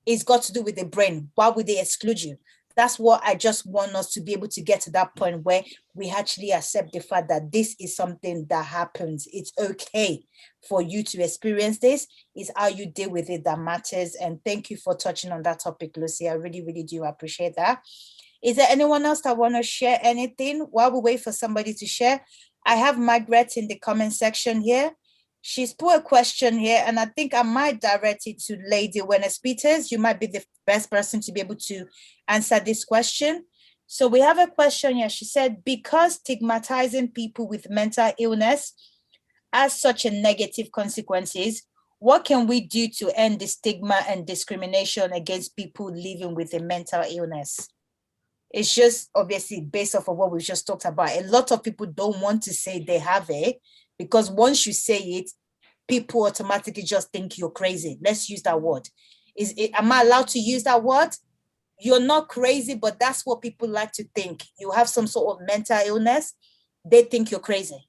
is got to do with the brain? Why would they exclude you? That's what I just want us to be able to get to that point where we actually accept the fact that this is something that happens. It's okay for you to experience this. It's how you deal with it that matters. And thank you for touching on that topic, Lucy. I really, really do appreciate that. Is there anyone else that want to share anything while we wait for somebody to share? I have Margaret in the comment section here. She's put a question here, and I think I might direct it to Lady Waynett Peters. You might be the best person to be able to answer this question. So we have a question here. She said, because stigmatizing people with mental illness has such a negative consequences, what can we do to end the stigma and discrimination against people living with a mental illness? It's just obviously based off of what we just talked about. A lot of people don't want to say they have it because once you say it, people automatically just think you're crazy. Let's use that word. Am I allowed to use that word? You're not crazy, but that's what people like to think. You have some sort of mental illness, they think you're crazy.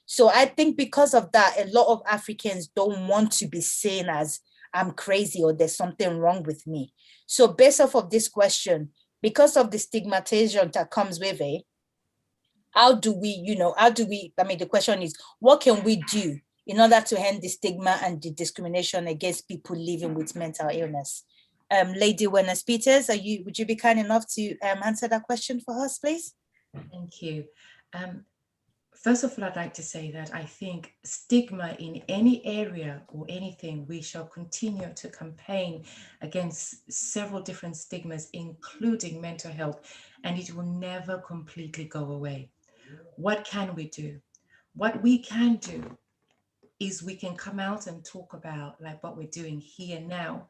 So I think because of that, a lot of Africans don't want to be seen as I'm crazy or there's something wrong with me. So based off of this question, because of the stigmatization that comes with it, the question is, what can we do in order to end the stigma and the discrimination against people living with mental illness? Lady Waynett Peters, would you be kind enough to answer that question for us, please? Thank you. First of all, I'd like to say that I think stigma in any area or anything, we shall continue to campaign against several different stigmas, including mental health, and it will never completely go away. What can we do? What we can do is we can come out and talk about like what we're doing here now,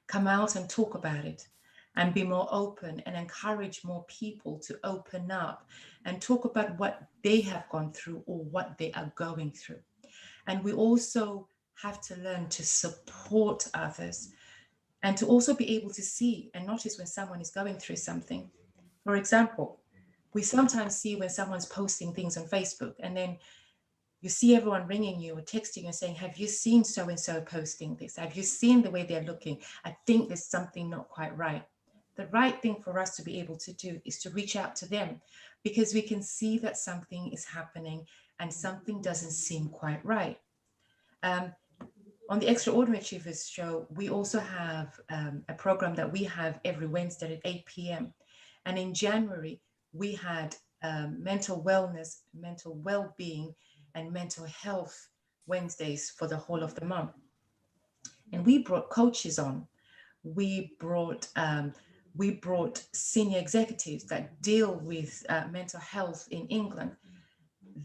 come out and talk about it and be more open and encourage more people to open up and talk about what they have gone through or what they are going through. And we also have to learn to support others and to also be able to see and notice when someone is going through something. For example, we sometimes see when someone's posting things on Facebook and then you see everyone ringing you or texting you and saying, have you seen so-and-so posting this? Have you seen the way they're looking? I think there's something not quite right. The right thing for us to be able to do is to reach out to them because we can see that something is happening and something doesn't seem quite right. On the Extraordinary Achievers show, we also have a program that we have every Wednesday at 8 p.m. And in January, we had mental wellness, mental well-being, and mental health Wednesdays for the whole of the month. And we brought coaches on. We brought senior executives that deal with mental health in England.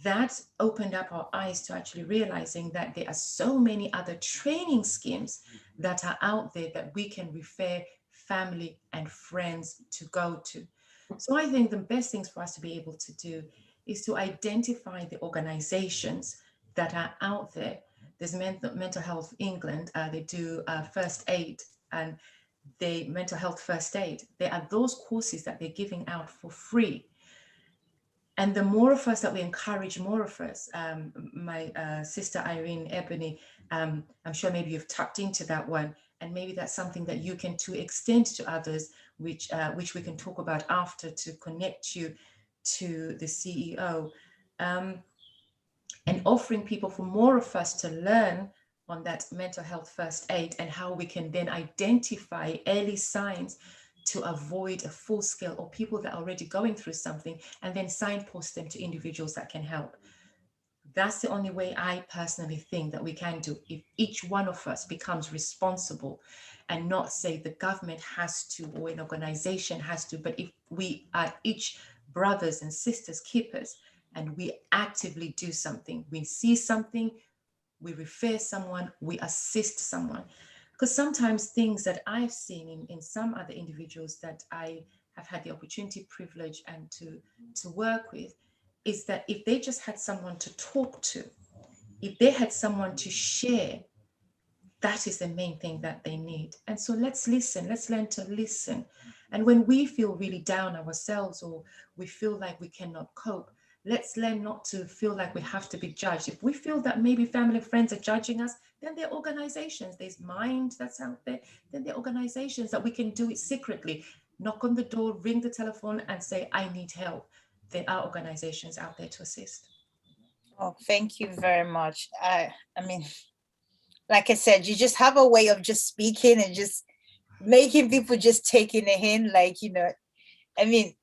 That opened up our eyes to actually realizing that there are so many other training schemes that are out there that we can refer family and friends to go to. So I think the best things for us to be able to do is to identify the organizations that are out there. There's Mental Health England, they do first aid and the mental health first aid. There are those courses that they're giving out for free. And the more of us that we encourage more of us, my sister Irene Ebony, I'm sure maybe you've tapped into that one, and maybe that's something that you can to extend to others, which we can talk about after to connect you to the CEO, and offering people for more of us to learn on that mental health first aid and how we can then identify early signs to avoid a full scale or people that are already going through something and then signpost them to individuals that can help. That's the only way I personally think that we can do. If each one of us becomes responsible and not say the government has to or an organization has to, but if we are each brothers and sisters keepers and we actively do something, we see something, we refer someone, we assist someone. Because sometimes things that I've seen in some other individuals that I have had the opportunity, privilege, and to work with, is that if they just had someone to talk to, if they had someone to share, that is the main thing that they need. And so let's listen, let's learn to listen. And when we feel really down ourselves, or we feel like we cannot cope, let's learn not to feel like we have to be judged. If we feel that maybe family and friends are judging us, then there are organizations, there's Mind that's out there, then there are organizations that we can do it secretly. Knock on the door, ring the telephone and say, I need help. There are organizations out there to assist. Oh, thank you very much. I mean, like I said, you just have a way of just speaking and just making people just taking it in, like, you know, I mean,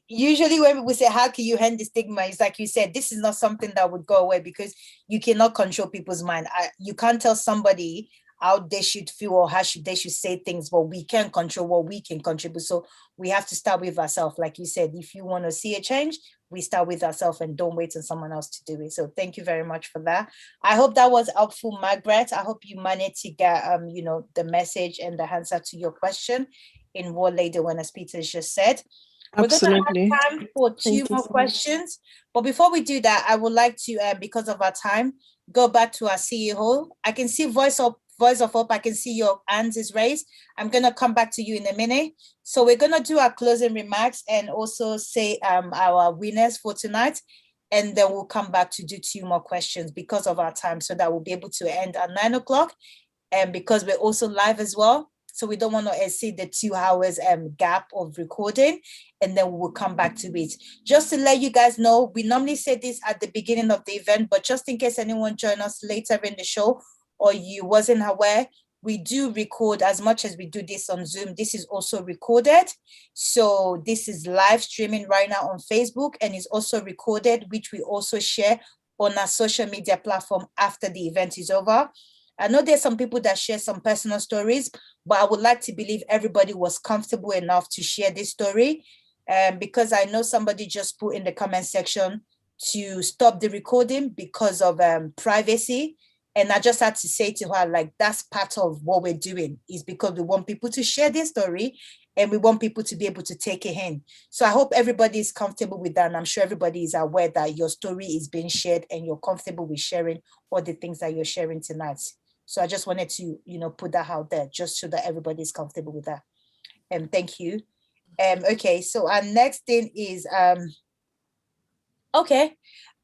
usually when people say, how can you end the stigma? It's like you said, this is not something that would go away because you cannot control people's mind. You can't tell somebody how they should feel or how they should say things, but we can control what we can contribute. So we have to start with ourselves. Like you said, if you want to see a change, we start with ourselves and don't wait on someone else to do it. So thank you very much for that. I hope that was helpful, Margaret. I hope you managed to get, you know, the message and the answer to your question in what Lady Waynett Peters just said. Absolutely. We're going to have time for two more questions. But before we do that, I would like to, because of our time, go back to our CEO. I can see Voice of Hope. I can see your hands is raised. I'm going to come back to you in a minute. So we're going to do our closing remarks and also say our winners for tonight. And then we'll come back to do two more questions because of our time, so that we'll be able to end at 9 o'clock. And because we're also live as well. So we don't want to exceed the 2 hours gap of recording, and then we'll come back to it. Just to let you guys know, we normally say this at the beginning of the event, but just in case anyone join us later in the show or you wasn't aware, we do record as much as we do this on Zoom. This is also recorded. So this is live streaming right now on Facebook, and is also recorded, which we also share on our social media platform after the event is over. I know there's some people that share some personal stories, but I would like to believe everybody was comfortable enough to share this story. Because I know somebody just put in the comment section to stop the recording because of privacy. And I just had to say to her, like, that's part of what we're doing, is because we want people to share their story and we want people to be able to take it in. So I hope everybody is comfortable with that. And I'm sure everybody is aware that your story is being shared and you're comfortable with sharing all the things that you're sharing tonight. So I just wanted to, you know, put that out there just so that everybody is comfortable with that. And thank you. Okay, so our next thing is, okay,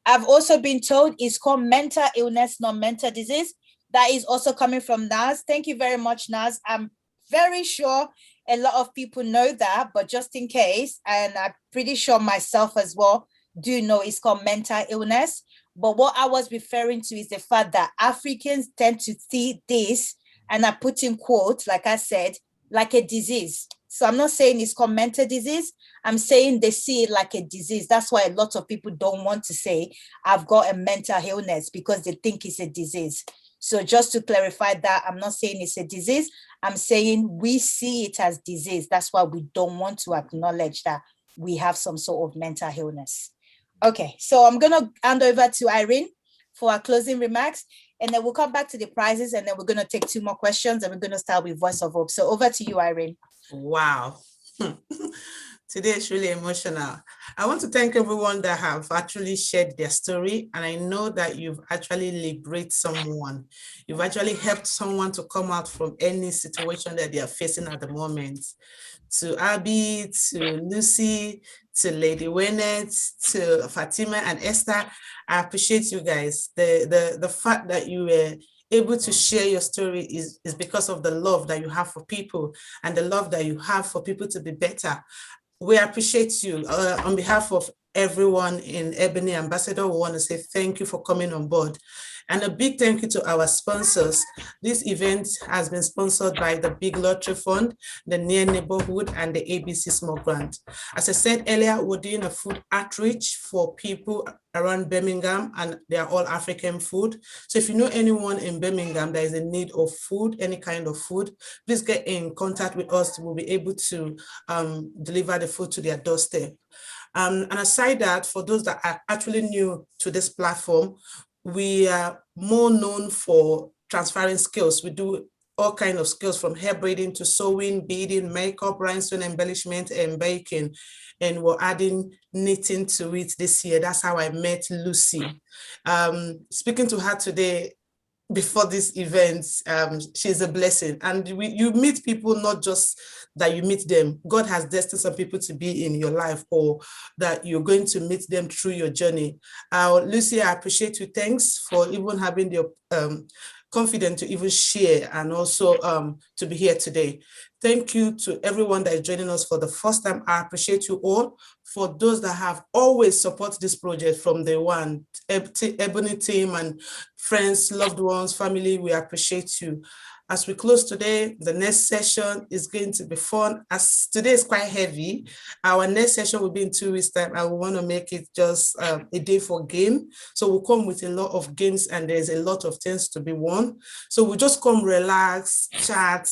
I've also been told it's called mental illness, not mental disease. That is also coming from Naz. Thank you very much, Naz. I'm very sure a lot of people know that, but just in case, and I'm pretty sure myself as well do know, it's called mental illness. But what I was referring to is the fact that Africans tend to see this, and I put in quotes, like I said, like a disease. So I'm not saying it's called mental disease. I'm saying they see it like a disease. That's why a lot of people don't want to say, I've got a mental illness, because they think it's a disease. So just to clarify that, I'm not saying it's a disease. I'm saying we see it as disease. That's why we don't want to acknowledge that we have some sort of mental illness. Okay, so I'm going to hand over to Irene for our closing remarks, and then we'll come back to the prizes, and then we're going to take 2 more questions, and we're going to start with Voice of Hope. So over to you, Irene. Wow. Today is really emotional. I want to thank everyone that have actually shared their story. And I know that you've actually liberated someone. You've actually helped someone to come out from any situation that they are facing at the moment. To Abby, to Lucy, to Lady Waynett, to Fatima and Esther, I appreciate you guys. The fact that you were able to share your story is because of the love that you have for people and the love that you have for people to be better. We appreciate you. On behalf of everyone in Ebony Ambassador, we want to say thank you for coming on board. And a big thank you to our sponsors. This event has been sponsored by the Big Lottery Fund, the Near Neighborhood, and the ABC Small Grant. As I said earlier, we're doing a food outreach for people around Birmingham, and they are all African food. So if you know anyone in Birmingham that is in need of food, any kind of food, please get in contact with us. We'll be able to deliver the food to their doorstep. And aside that, for those that are actually new to this platform, we are more known for transferring skills. We do all kinds of skills from hair braiding to sewing, beading, makeup, rhinestone embellishment, and baking. And we're adding knitting to it this year. That's how I met Lucy. Speaking to her today, before this event, she's a blessing. And you meet people, not just that you meet them. God has destined some people to be in your life, or that you're going to meet them through your journey. Lucy, I appreciate you. Thanks for even having the confidence to even share, and also to be here today. Thank you to everyone that is joining us for the first time. I appreciate you all. For those that have always supported this project from day one, Ebony team and friends, loved ones, family, we appreciate you. As we close today, the next session is going to be fun. As today is quite heavy, our next session will be in 2 weeks' time. I want to make it just a day for game. So we'll come with a lot of games, and there's a lot of things to be won. So we'll just come relax, chat,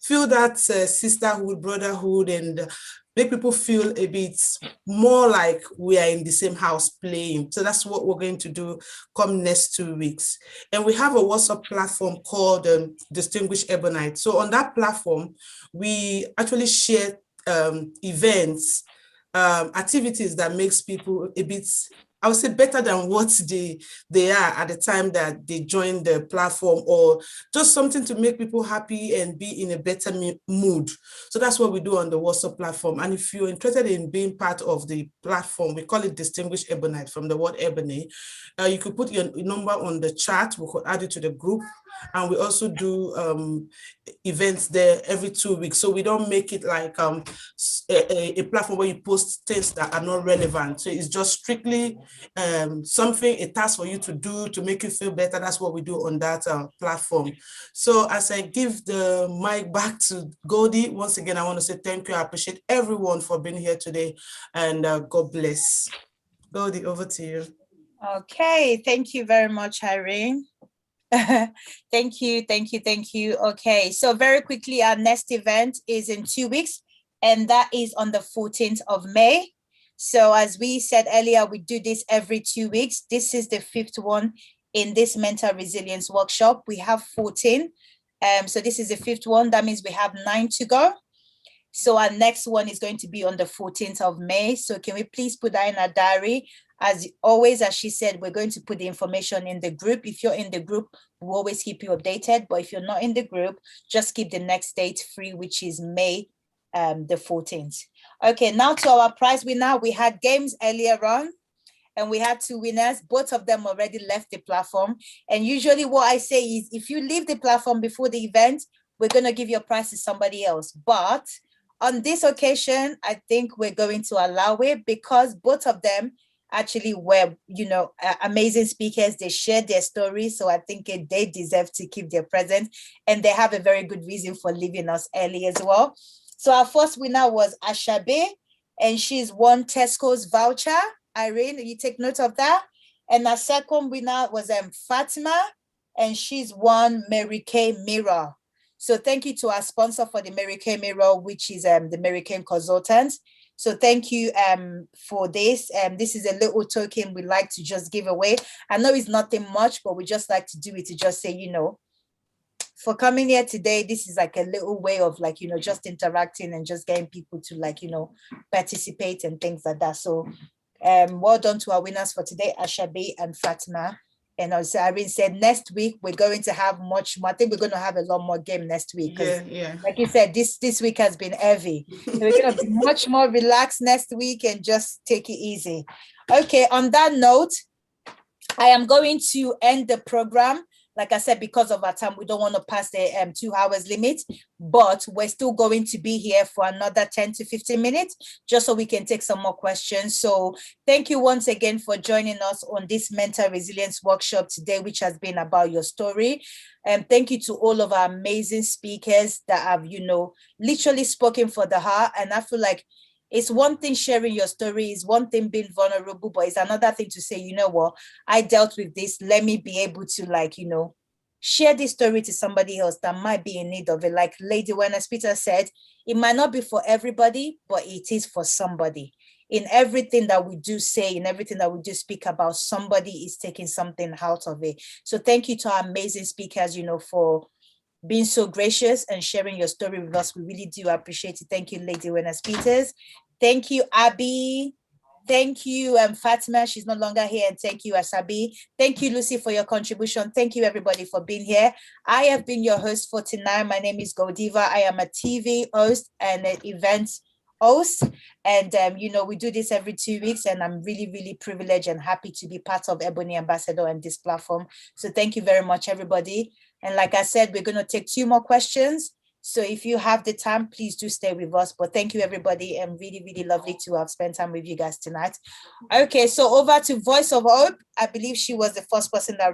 feel that sisterhood, brotherhood, and make people feel a bit more like we are in the same house playing. So that's what we're going to do come next 2 weeks. And we have a WhatsApp platform called Distinguished Ebonite. So on that platform, we actually share events, activities that makes people a bit, I would say, better than what they are at the time that they join the platform, or just something to make people happy and be in a better mood. So that's what we do on the WhatsApp platform. And if you're interested in being part of the platform, we call it Distinguished Ebonite, from the word ebony. You could put your number on the chat. We could add it to the group. And we also do events there every 2 weeks. So we don't make it like a platform where you post things that are not relevant. So it's just strictly something, a task for you to do to make you feel better. That's what we do on that platform. So as I give the mic back to Goldie, once again, I want to say thank you. I appreciate everyone for being here today, and God bless. Goldie, over to you. Okay, thank you very much, Irene. Thank you. Okay, so very quickly, our next event is in 2 weeks, and that is on the 14th of May. So as we said earlier, we do this every 2 weeks. This is the 5th one in this mental resilience workshop. We have 14. So this is the 5th one. That means we have 9 to go. So our next one is going to be on the 14th of May. So can we please put that in our diary? As always, as she said, we're going to put the information in the group. If you're in the group, we'll always keep you updated. But if you're not in the group, just keep the next date free, which is May the 14th. Okay, now to our prize winner. We had games earlier on, and we had 2 winners. Both of them already left the platform. And usually what I say is, if you leave the platform before the event, we're going to give your prize to somebody else. But on this occasion, I think we're going to allow it, because both of them actually were, amazing speakers. They shared their stories. So I think they deserve to keep their presence, and they have a very good reason for leaving us early as well. So our first winner was Ashabe, and she's won Tesco's voucher. Irene, you take note of that. And our second winner was Fatima, and she's won Mary Kay Mirror. So thank you to our sponsor for the Mary Kay Mirror, which is the Mary Kay Consultants. So thank you for this. This is a little token we like to just give away. I know it's nothing much, but we just like to do it to just say, for coming here today, this is like a little way of just interacting and just getting people to participate and things like that. So well done to our winners for today, Ashabe and Fatima. And as Irene said, next week we're going to have much more. I think we're going to have a lot more game next week. Yeah. Like you said, this week has been heavy. So we're going to be much more relaxed next week and just take it easy. Okay, on that note, I am going to end the program. Like I said, because of our time, we don't want to pass the 2 hours limit, but we're still going to be here for another 10 to 15 minutes, just so we can take some more questions. So thank you once again for joining us on this mental resilience workshop today, which has been about your story. And thank you to all of our amazing speakers that have, literally spoken for the heart. And I feel like it's one thing sharing your story, is one thing being vulnerable, but it's another thing to say, what, I dealt with this. Let me be able to share this story to somebody else that might be in need of it. Like Lady Waynett Peters said, it might not be for everybody, but it is for somebody. In everything that we do say, in everything that we do speak about, somebody is taking something out of it. So thank you to our amazing speakers, for being so gracious and sharing your story with us. We really do appreciate it. Thank you, Lady Waynett Peters. Thank you, Abby. Thank you, Fatima. She's no longer here. And thank you, Asabi. Thank you, Lucy, for your contribution. Thank you, everybody, for being here. I have been your host for tonight. My name is Goldiva. I am a TV host and an event host. And, you know, we do this every 2 weeks. And I'm really, really privileged and happy to be part of Ebony Ambassador and this platform. So thank you very much, everybody. And like I said, we're going to take 2 more questions. So if you have the time, please do stay with us. But thank you, everybody. And really, really lovely to have spent time with you guys tonight. Okay, so over to Voice of Hope. I believe she was the first person that raised